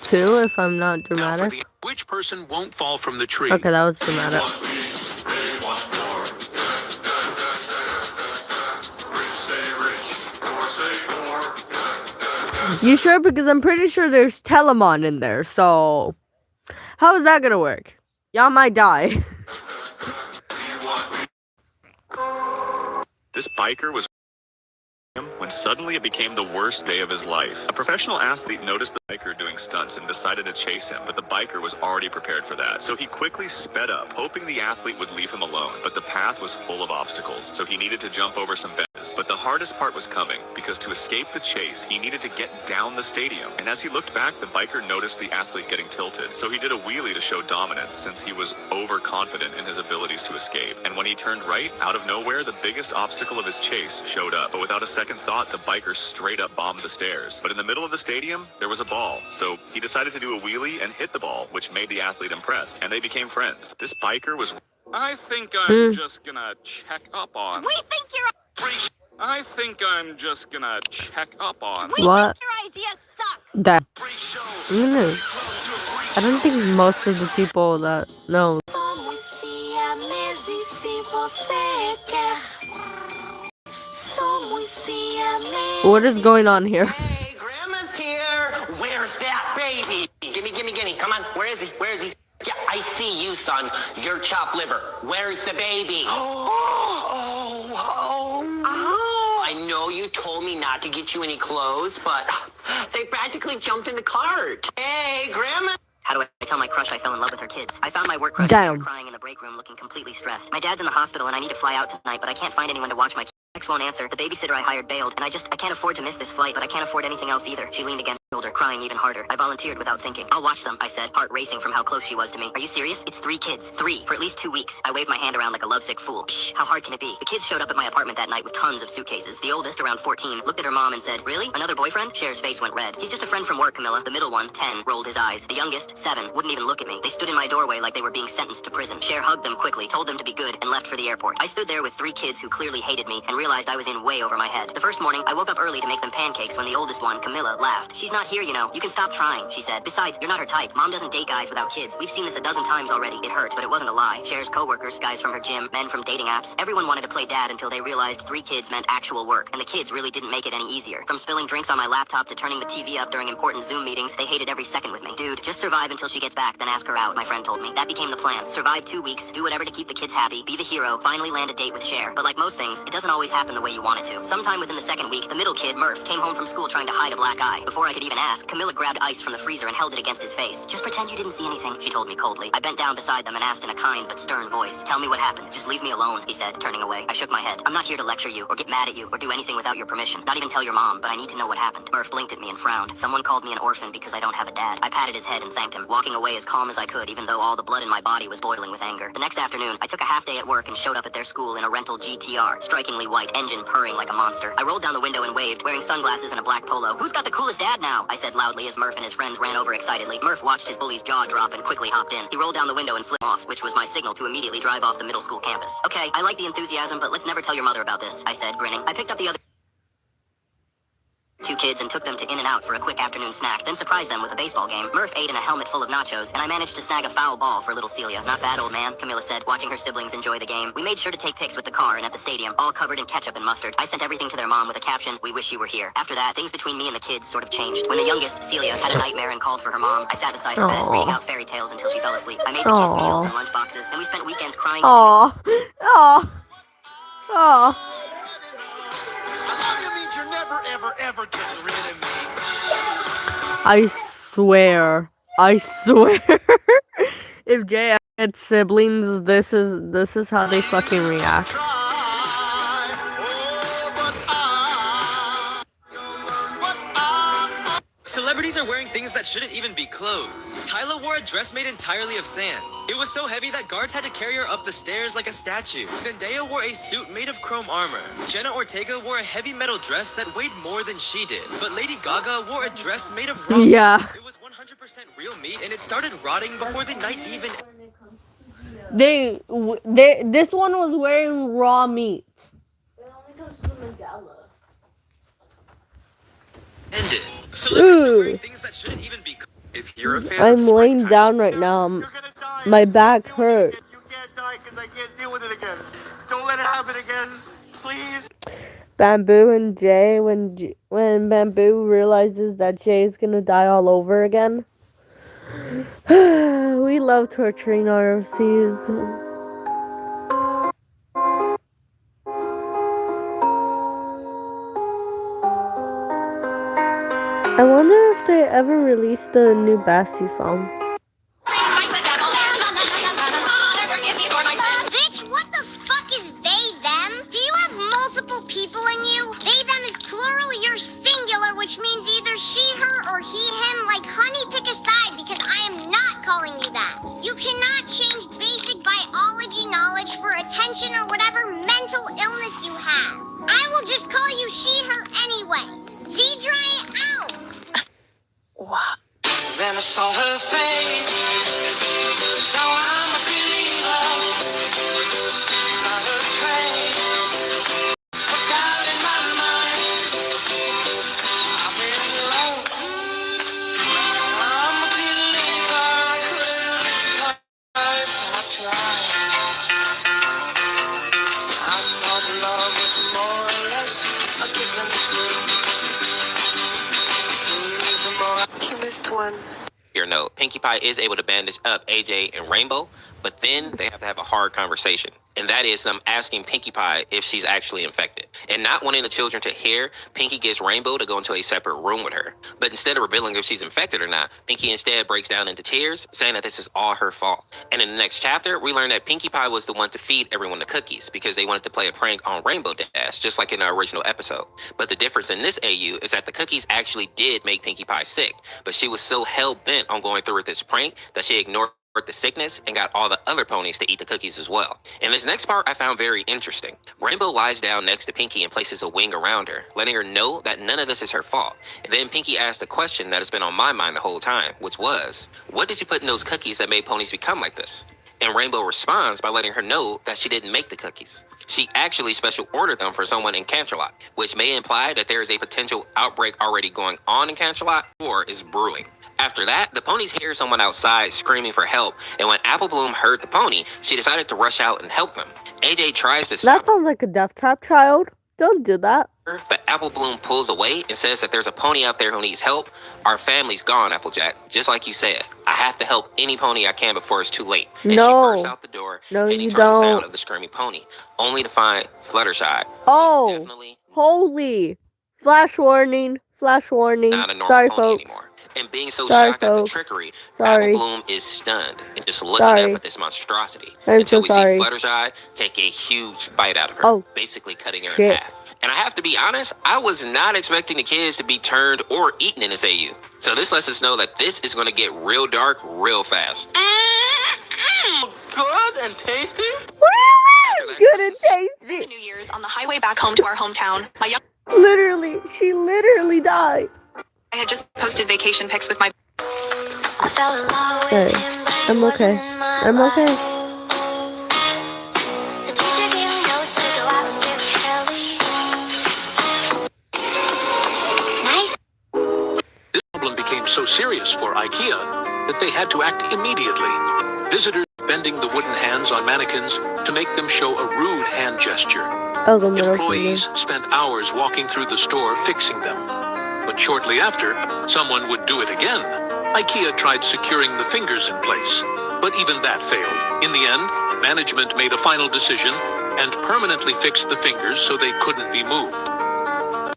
2, if I'm not
Now for
dramatic.
which person won't fall from the tree?
Okay, that was dramatic. You sure? Because I'm pretty sure there's Telemon in there, so how is that gonna work? Y'all might die.
This biker was when suddenly it became the worst day of his life. A professional athlete noticed the biker doing stunts and decided to chase him, but the biker was already prepared for that. So he quickly sped up, hoping the athlete would leave him alone, but the path was full of obstacles, so he needed to jump over some benches. race. But the hardest part was coming, because to escape the chase, he needed to get down the stadium. And as he looked back, the biker noticed the athlete getting tilted. So he did a wheelie to show dominance, since he was overconfident in his abilities to escape. And when he turned right, out of nowhere, the biggest obstacle of his chase showed up. But without a second thought, the biker straight up bombed the stairs. But in the middle of the stadium, there was a ball. So he decided to do a wheelie and hit the ball, which made the athlete impressed. And they became friends. This biker was...
I think I'm just gonna check up on.
We think your
I think I'm just gonna check up on.
What?
your ideas suck.
That. I don't think most of the people that know. What is going on here?
Hey, Grandma's here. Where's that baby? Gimme. Come on. Where is he? Yeah, I see you, son. You're chopped liver. Where's the baby? I know you told me not to get you any clothes, but they practically jumped in the cart. Hey, Grandma.
How do I tell my crush I fell in love with her kids? I found my work crush
Damn.
crying in the break room looking completely stressed. My dad's in the hospital and I need to fly out tonight, but I can't find anyone to watch my kids. Ex won't answer. The babysitter I hired bailed, and I can't afford to miss this flight, but I can't afford anything else either. She leaned against my shoulder, crying even harder. I volunteered without thinking. I'll watch them, I said, heart racing from how close she was to me. Are you serious? It's 3 kids. 3 for at least 2 weeks. I waved my hand around like a lovesick fool. Shh, how hard can it be? The kids showed up at my apartment that night with tons of suitcases. The oldest, around 14, looked at her mom and said, "Really? Another boyfriend?" Cher's face went red. "He's just a friend from work, Camilla." The middle one, 10, rolled his eyes. The youngest, 7, wouldn't even look at me. They stood in my doorway like they were being sentenced to prison. Cher hugged them quickly, told them to be good, and left for the airport. I stood there with 3 kids who clearly hated me and realized I was in way over my head. The first morning, I woke up early to make them pancakes when the oldest one, Camilla, laughed. "She's not here, you know. You can stop trying," she said. "Besides, you're not her type. Mom doesn't date guys without kids. We've seen this a dozen times already." It hurt, but it wasn't a lie. Cher's coworkers, guys from her gym, men from dating apps, everyone wanted to play dad until they realized 3 kids meant actual work, and the kids really didn't make it any easier. From spilling drinks on my laptop to turning the TV up during important Zoom meetings, they hated every second with me. "Dude, just survive until she gets back, then ask her out," my friend told me. That became the plan. Survive 2 weeks, do whatever to keep the kids happy, be the hero, finally land a date with Cher. But like most things, it doesn't always happen the way you want it to. Sometime within the second week, the middle kid, Murph, came home from school trying to hide a black eye. Before I could even ask, Camilla grabbed ice from the freezer and held it against his face. "Just pretend you didn't see anything," she told me coldly. I bent down beside them and asked in a kind but stern voice, "Tell me what happened. Just leave me alone," he said, turning away. I shook my head. "I'm not here to lecture you or get mad at you or do anything without your permission. Not even tell your mom, but I need to know what happened." Murph blinked at me and frowned. "Someone called me an orphan because I don't have a dad." I patted his head and thanked him, walking away as calm as I could, even though all the blood in my body was boiling with anger. The next afternoon, I took a half day at work and showed up at their school in a rental GTR, strikingly white, engine purring like a monster. I rolled down the window and waved, wearing sunglasses and a black polo. "Who's got the coolest dad now?" I said loudly as Murph and his friends ran over excitedly. Murph watched his bully's jaw drop and quickly hopped in. He rolled down the window and flipped off, which was my signal to immediately drive off the middle school campus. "Okay, I like the enthusiasm, but let's never tell your mother about this," I said, grinning. I picked up the other 2 kids and took them to In-N-Out for a quick afternoon snack, then surprised them with a baseball game. Murph ate in a helmet full of nachos, and I managed to snag a foul ball for little Celia. "Not bad, old man," Camilla said, watching her siblings enjoy the game. We made sure to take pics with the car and at the stadium, all covered in ketchup and mustard. I sent everything to their mom with a caption, "We wish you were here." After that, things between me and the kids sort of changed. When the youngest, Celia, had a nightmare and called for her mom, I sat beside her bed, reading out fairy tales until she fell asleep. I made the kids meals and lunch boxes, and we spent weekends crying.
Aww. Aww. Aww.
That means you're never, ever getting rid of me.
I swear, if Jay had siblings, this is how they fucking react.
Celebrities are wearing things that shouldn't even be clothes. Tyla wore a dress made entirely of sand. It was so heavy that guards had to carry her up the stairs like a statue. Zendaya wore a suit made of chrome armor. Jenna Ortega wore a heavy metal dress that weighed more than she did. But Lady Gaga wore a dress made of raw meat.
Yeah.
It was 100% real meat and it started rotting before the night even
This one was wearing raw meat.
ended.
Ooh.
If you're a fan
I'm laying down right now. My back hurts.
Don't let it happen again, please.
Bamboo and Jay, when Bamboo realizes that Jay is gonna die all over again. We love torturing RFCs. I wonder if they ever released the new Bassie song.
Bitch, what the fuck is they, them? Do you have multiple people in you? I will just call you she, her anyway. Vidre out.
Wow. Then I saw her face. Now I'm a believer. Not a trace. Put doubt in my mind. I've been alone. I'm a believer. I couldn't live if I tried. I thought love was more or less a given thing. You missed one.
Your note, Pinkie Pie is able to bandage up AJ and Rainbow, but then they have to have a hard conversation. And that is them asking Pinkie Pie if she's actually infected. And not wanting the children to hear, Pinkie gets Rainbow to go into a separate room with her. But instead of revealing if she's infected or not, Pinkie instead breaks down into tears, saying that this is all her fault. And in the next chapter, we learn that Pinkie Pie was the one to feed everyone the cookies because they wanted to play a prank on Rainbow Dash, just like in the original episode. But the difference in this AU is that the cookies actually did make Pinkie Pie sick, but she was so hell-bent on going through with this prank that she ignored the sickness and got all the other ponies to eat the cookies as well. And this next part I found very interesting. Rainbow lies down next to Pinkie and places a wing around her, letting her know that none of this is her fault. And then Pinkie asked a question that has been on my mind the whole time, which was, what did you put in those cookies that made ponies become like this? And Rainbow responds by letting her know that she didn't make the cookies. She actually special ordered them for someone in Canterlot, which may imply that there is a potential outbreak already going on in Canterlot or is brewing. After that, the ponies hear someone outside screaming for help, and when Apple Bloom heard the pony, she decided to rush out and help them. AJ tries to stop
That sounds like a Death Trap child. Don't do that.
her, but Apple Bloom pulls away and says that there's a pony out there who needs help. Our family's gone, Applejack. Just like you said. I have to help any pony I can before it's too late. And she bursts out the door, and he turns the sound of the screaming pony, only to find Fluttershy.
Oh, holy. Flash warning. Flash warning.
Not a normal
Sorry,
pony
folks.
anymore. And being so
Sorry,
shocked at the
folks.
trickery,
Sorry.
Apple Bloom is stunned and just looking
Sorry.
up at this monstrosity
I'm
until
so
we
sorry.
see Fluttershy take a huge bite out of her,
Oh,
basically cutting her in
shit.
half. And I have to be honest, I was not expecting the kids to be turned or eaten in this AU. So this lets us know that this is going to get real dark real fast.
Good and tasty?
What do you mean it's good and tasty?
New Year's on the highway back home to our hometown. My young
Literally, she literally died.
I had just posted vacation pics with my
Hey, I'm okay. I'm okay.
This problem became so serious for IKEA that they had to act immediately. Visitors bending the wooden hands on mannequins to make them show a rude hand gesture.
Oh, the middle
Employees
finger.
spent hours walking through the store fixing them. But shortly after, someone would do it again. IKEA tried securing the fingers in place, but even that failed. In the end, management made a final decision and permanently fixed the fingers so they couldn't be moved.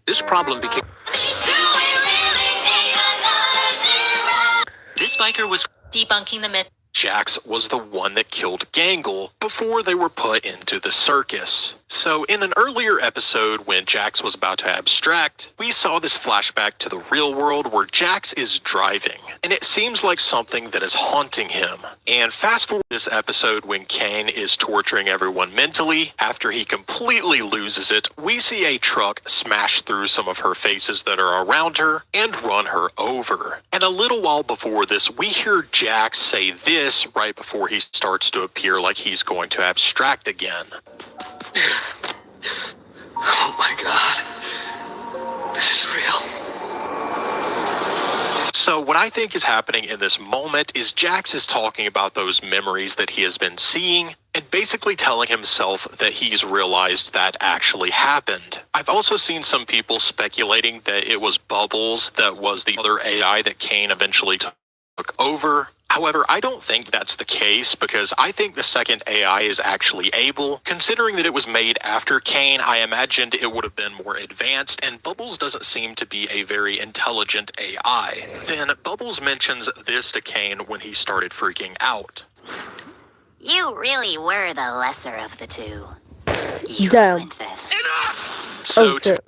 This problem became...
This biker was
debunking the myth.
Jax was the one that killed Gangle before they were put into the circus. So in an earlier episode when Jax was about to abstract, we saw this flashback to the real world where Jax is driving, and it seems like something that is haunting him. And fast forward this episode when Kane is torturing everyone mentally. After he completely loses it, we see a truck smash through some of her faces that are around her and run her over. And a little while before this, we hear Jax say this right before he starts to appear like he's going to abstract again. Oh my god. This is real. So what I think is happening in this moment is Jax is talking about those memories that he has been seeing and basically telling himself that he's realized that actually happened. I've also seen some people speculating that it was Bubbles that was the other AI that Kane eventually took over. However, I don't think that's the case because I think the second AI is actually able. Considering that it was made after Kane, I imagined it would have been more advanced, and Bubbles doesn't seem to be a very intelligent AI. Then Bubbles mentions this to Kane when he started freaking out.
You really were the lesser of the two.
Damn.
So
Oh, shit.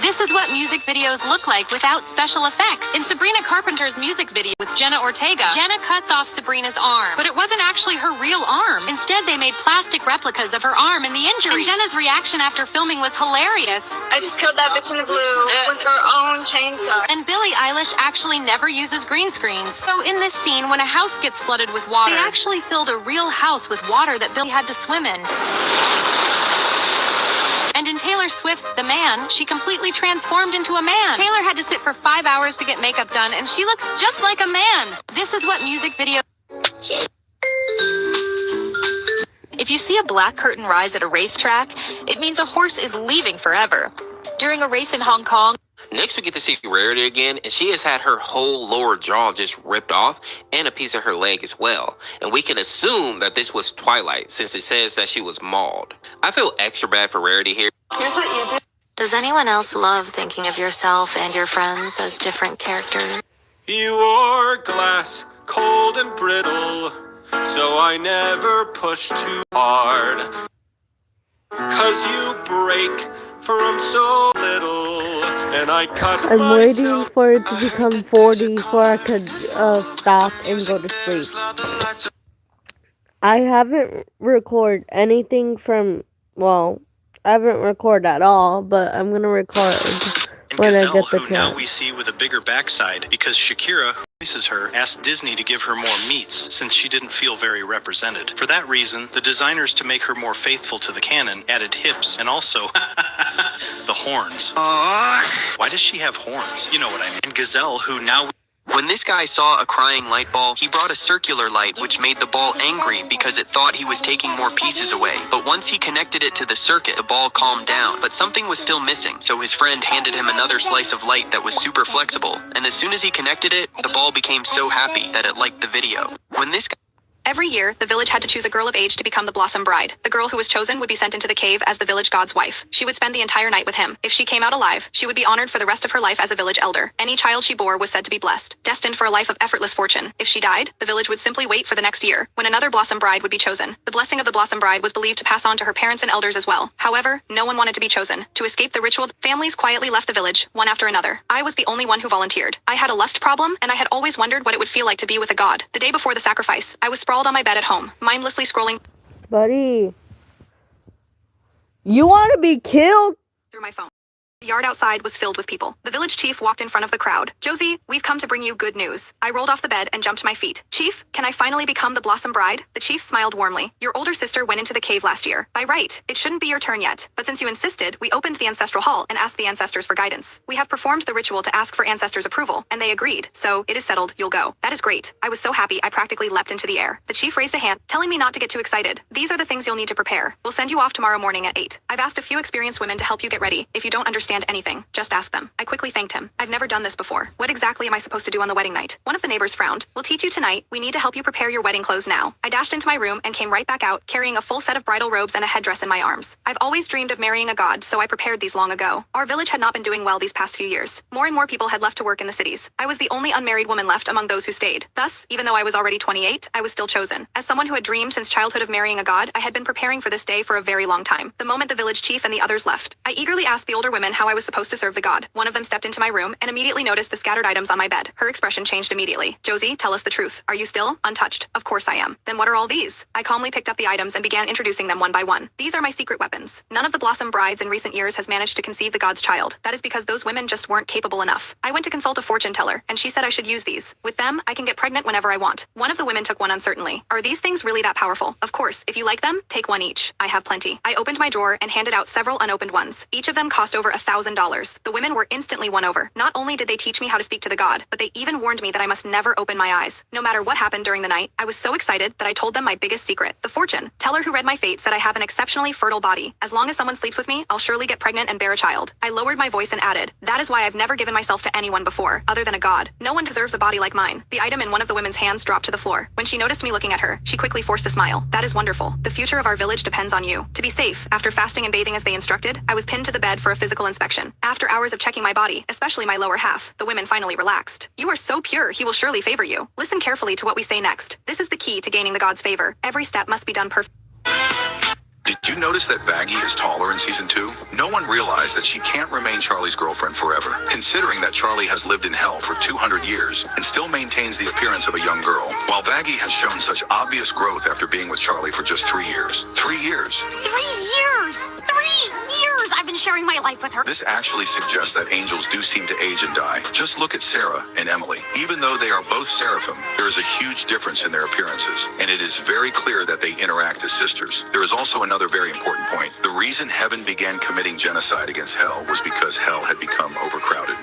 This is what what music videos look like without special effects. In Sabrina Carpenter's music video with Jenna Ortega, Jenna cuts off Sabrina's arm, but it wasn't actually her real arm. Instead, they made plastic replicas of her arm and the injury. And Jenna's reaction after filming was hilarious.
I just killed that bitch in the blue with her own chainsaw.
And Billie Eilish actually never uses green screens. So in this scene, when a house gets flooded with water, they actually filled a real house with water that Billie had to swim in. And in Taylor Swift's The Man, she completely transformed into a man. Taylor had to sit for 5 hours to get makeup done, and she looks just like a man. This is what music video... If you see a black curtain rise at a racetrack, it means a horse is leaving forever. During a race in Hong Kong...
Next, we get to see Rarity again, and she has had her whole lower jaw just ripped off and a piece of her leg as well. And we can assume that this was Twilight, since it says that she was mauled. I feel extra bad for Rarity here.
Here's what you do.
Does anyone else love thinking of yourself and your friends as different characters?
You are glass, cold and brittle, so I never push too hard. 'Cause you break from so little, and I cut
I'm waiting for it to become 40 before I could stop and go to sleep. I haven't recorded anything from, well, I haven't recorded at all, but I'm gonna record when I get the
who now
chance.
we see with a bigger backside because Shakira, who voices her, asked Disney to give her more meats since she didn't feel very represented. For that reason, the designers, to make her more faithful to the canon, added hips and also the horns. Why does she have horns? You know what I mean. And Gazelle, who now...
When this guy saw a crying light ball, he brought a circular light which made the ball angry because it thought he was taking more pieces away. But once he connected it to the circuit, the ball calmed down. But something was still missing, so his friend handed him another slice of light that was super flexible. And as soon as he connected it, the ball became so happy that it liked the video. When this guy...
Every year, the village had to choose a girl of age to become the Blossom Bride. The girl who was chosen would be sent into the cave as the village god's wife. She would spend the entire night with him. If she came out alive, she would be honored for the rest of her life as a village elder. Any child she bore was said to be blessed, destined for a life of effortless fortune. If she died, the village would simply wait for the next year, when another Blossom Bride would be chosen. The blessing of the Blossom Bride was believed to pass on to her parents and elders as well. However, no one wanted to be chosen. To escape the ritual, families quietly left the village, one after another. I was the only one who volunteered. I had a lust problem, and I had always wondered what it would feel like to be with a god. The day before the sacrifice, I was sprawled on my bed at home, mindlessly scrolling
Buddy, you want to be killed?
through my phone. The yard outside was filled with people. The village chief walked in front of the crowd. Josie, we've come to bring you good news. I rolled off the bed and jumped to my feet. Chief, can I finally become the Blossom Bride? The chief smiled warmly. Your older sister went into the cave last year. By right, it shouldn't be your turn yet. But since you insisted, we opened the ancestral hall and asked the ancestors for guidance. We have performed the ritual to ask for ancestors' approval, and they agreed. So, it is settled, you'll go. That is great. I was so happy I practically leapt into the air. The chief raised a hand, telling me not to get too excited. These are the things you'll need to prepare. We'll send you off tomorrow morning at 8. I've asked a few experienced women to help you get ready. If you don't understand anything, just ask them. I quickly thanked him. I've never done this before. What exactly am I supposed to do on the wedding night? One of the neighbors frowned. We'll teach you tonight. We need to help you prepare your wedding clothes now. I dashed into my room and came right back out, carrying a full set of bridal robes and a headdress in my arms. I've always dreamed of marrying a god, so I prepared these long ago. Our village had not been doing well these past few years. More and more people had left to work in the cities. I was the only unmarried woman left among those who stayed. Thus, even though I was already 28, I was still chosen. As someone who had dreamed since childhood of marrying a god, I had been preparing for this day for a very long time. The moment the village chief and the others left, I eagerly asked the older women how I was supposed to serve the god. One of them stepped into my room and immediately noticed the scattered items on my bed. Her expression changed immediately. Josie, tell us the truth. Are you still untouched? Of course I am. Then what are all these? I calmly picked up the items and began introducing them one by one. These are my secret weapons. None of the Blossom Brides in recent years has managed to conceive the god's child. That is because those women just weren't capable enough. I went to consult a fortune teller, and she said I should use these. With them, I can get pregnant whenever I want. One of the women took one uncertainly. Are these things really that powerful? Of course, if you like them, take one each. I have plenty. I opened my drawer and handed out several unopened ones. Each of them cost over $1,000. The women were instantly won over. Not only did they teach me how to speak to the god, but they even warned me that I must never open my eyes. No matter what happened during the night, I was so excited that I told them my biggest secret. The fortune teller who read my fate said I have an exceptionally fertile body. As long as someone sleeps with me, I'll surely get pregnant and bear a child. I lowered my voice and added, that is why I've never given myself to anyone before, other than a god. No one deserves a body like mine. The item in one of the women's hands dropped to the floor. When she noticed me looking at her, she quickly forced a smile. That is wonderful. The future of our village depends on you. To be safe, after fasting and bathing as they instructed, I was pinned to the bed for a physical inspection. After hours of checking my body, especially my lower half, the women finally relaxed. You are so pure, he will surely favor you. Listen carefully to what we say next. This is the key to gaining the god's favor. Every step must be done perfectly.
Did you
notice that Vaggie is taller in season 2? No one realized that she can't remain Charlie's girlfriend forever, considering that Charlie has lived in hell for 200 years and still maintains the appearance of a young girl, while Vaggie has shown such obvious growth after being with Charlie for just 3 years. 3 years!
3 years! 3 years I've been sharing my life with her.
This actually suggests that angels do seem to age and die. Just look at Sarah and Emily. Even though they are both seraphim, there is a huge difference in their appearances, and it is very clear that they interact as sisters. There is also another very important point. The reason heaven began committing genocide against hell was because hell had become overcrowded.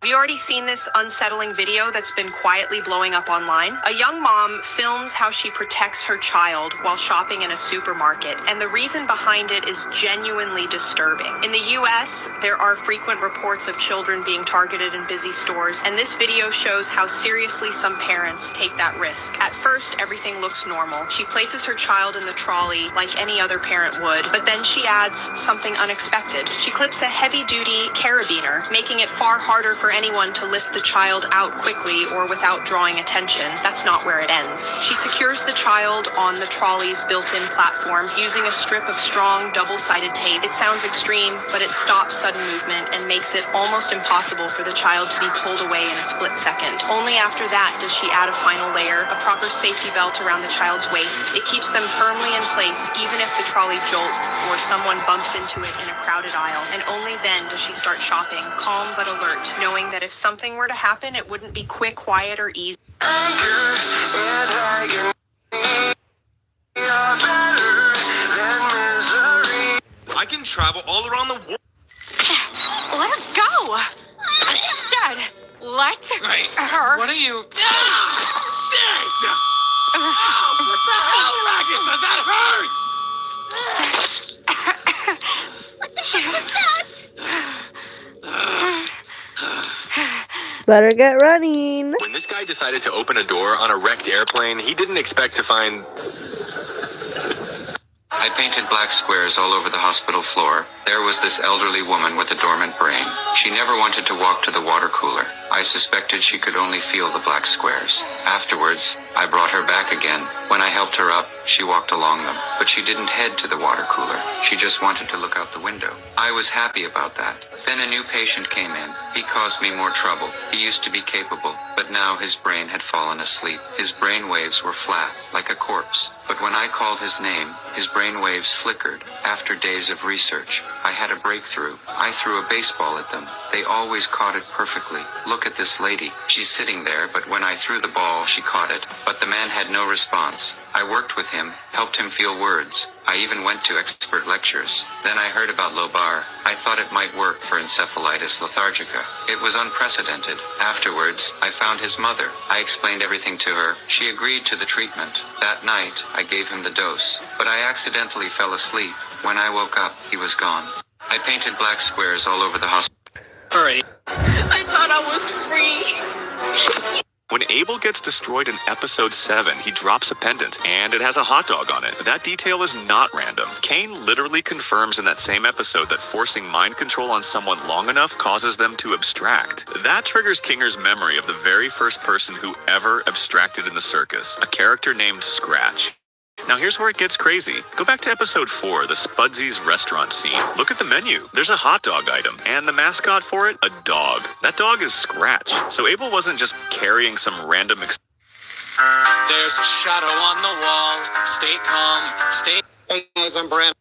Have you already seen this unsettling video that's been quietly blowing up online? A young mom films how she protects her child while shopping in a supermarket, and the reason behind it is genuinely disturbing. In the US, there are frequent reports of children being targeted in busy stores, and this video shows how seriously some parents take that risk. At first, everything looks normal. She places her child in the trolley like any other parent would, but then she adds something unexpected. She clips a heavy-duty carabiner, making it far harder for anyone to lift the child out quickly or without drawing attention. That's not where it ends. She secures the child on the trolley's built-in platform using a strip of strong double-sided tape. It sounds extreme, but it stops sudden movement and makes it almost impossible for the child to be pulled away in a split second. Only after that does she add a final layer, a proper safety belt around the child's waist. It keeps them firmly in place even if the trolley jolts or someone bumps into it in a crowded aisle. And only then does she start shopping, calm but alert, knowing that if something were to happen, it wouldn't be quick, quiet, or easy.
I can travel all around the world.
Let her go! I said, let her.
What are you? Shit! What the hell, Ragged? That hurts!
What the heck was that?
Better get running.
When this guy decided to open a door on a wrecked airplane, he didn't expect to find...
I painted black squares all over the hospital floor. There was this elderly woman with a dormant brain. She never wanted to walk to the water cooler. I suspected she could only feel the black squares. Afterwards, I brought her back again. When I helped her up, she walked along them. But she didn't head to the water cooler. She just wanted to look out the window. I was happy about that. Then a new patient came in. He caused me more trouble. He used to be capable, but now his brain had fallen asleep. His brain waves were flat, like a corpse. But when I called his name, his brain waves flickered. After days of research, I had a breakthrough. I threw a baseball at them. They always caught it perfectly. Look at this lady. She's sitting there, but when I threw the ball, she caught it. But the man had no response. I worked with him, helped him feel words. I even went to expert lectures. Then I heard about Lobar. I thought it might work for encephalitis lethargica. It was unprecedented. Afterwards, I found his mother. I explained everything to her. She agreed to the treatment. That night, I gave him the dose. But I accidentally fell asleep. When I woke up, he was gone. I painted black squares all over the hospital.
Alrighty.
I thought I was free.
When Abel gets destroyed in episode 7, he drops a pendant, and it has a hot dog on it. That detail is not random. Kane literally confirms in that same episode that forcing mind control on someone long enough causes them to abstract. That triggers Kinger's memory of the very first person who ever abstracted in the circus, a character named Scratch. Now here's where it gets crazy. Go back to episode 4, the Spudsy's restaurant scene. Look at the menu. There's a hot dog item, and the mascot for it, a dog. That dog is Scratch. So Abel wasn't just carrying some random
There's a shadow on the wall. Stay calm. Stay.
Hey guys, I'm Brandon.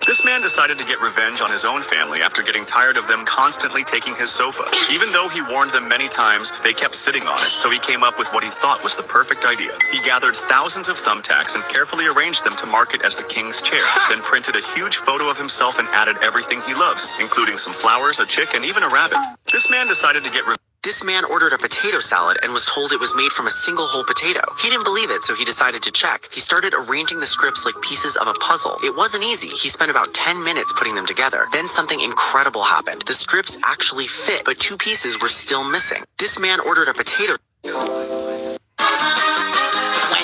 This man decided to get revenge on his own family after getting tired of them constantly taking his sofa. Even though he warned them many times, they kept sitting on it, so he came up with what he thought was the perfect idea. He gathered thousands of thumbtacks and carefully arranged them to mark it as the king's chair, then printed a huge photo of himself and added everything he loves, including some flowers, a chick, and even a rabbit. This man decided to get revenge.
This man ordered a potato salad and was told it was made from a single whole potato. He didn't believe it, so he decided to check. He started arranging the scripts like pieces of a puzzle. It wasn't easy. He spent about 10 minutes putting them together. Then something incredible happened. The scripts actually fit, but 2 pieces were still missing. This man ordered a potato. When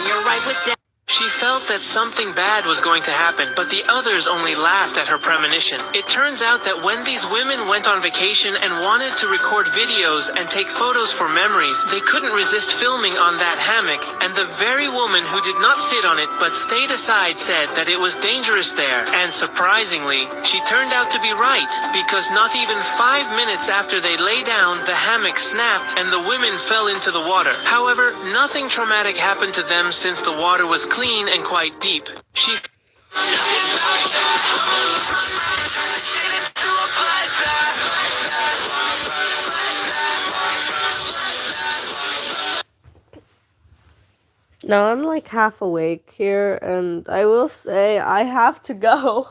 you're right with them.
She felt that something bad was going to happen, but the others only laughed at her premonition. It turns out that when these women went on vacation and wanted to record videos and take photos for memories, they couldn't resist filming on that hammock, and the very woman who did not sit on it but stayed aside said that it was dangerous there, and surprisingly, she turned out to be right, because not even 5 minutes after they lay down, the hammock snapped and the women fell into the water. However, nothing traumatic happened to them since the water was clean and quite deep. She
Now I'm like half awake here, and I will say I have to go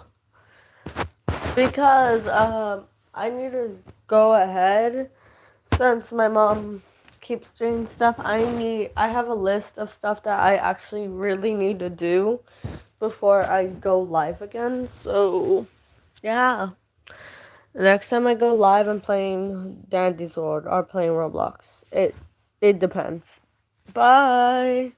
because I need to go ahead since my mom keeps doing stuff. I have a list of stuff that I actually really need to do before I go live again. So yeah, the next time I go live, I'm playing Dandy Sword or playing Roblox. It depends. Bye.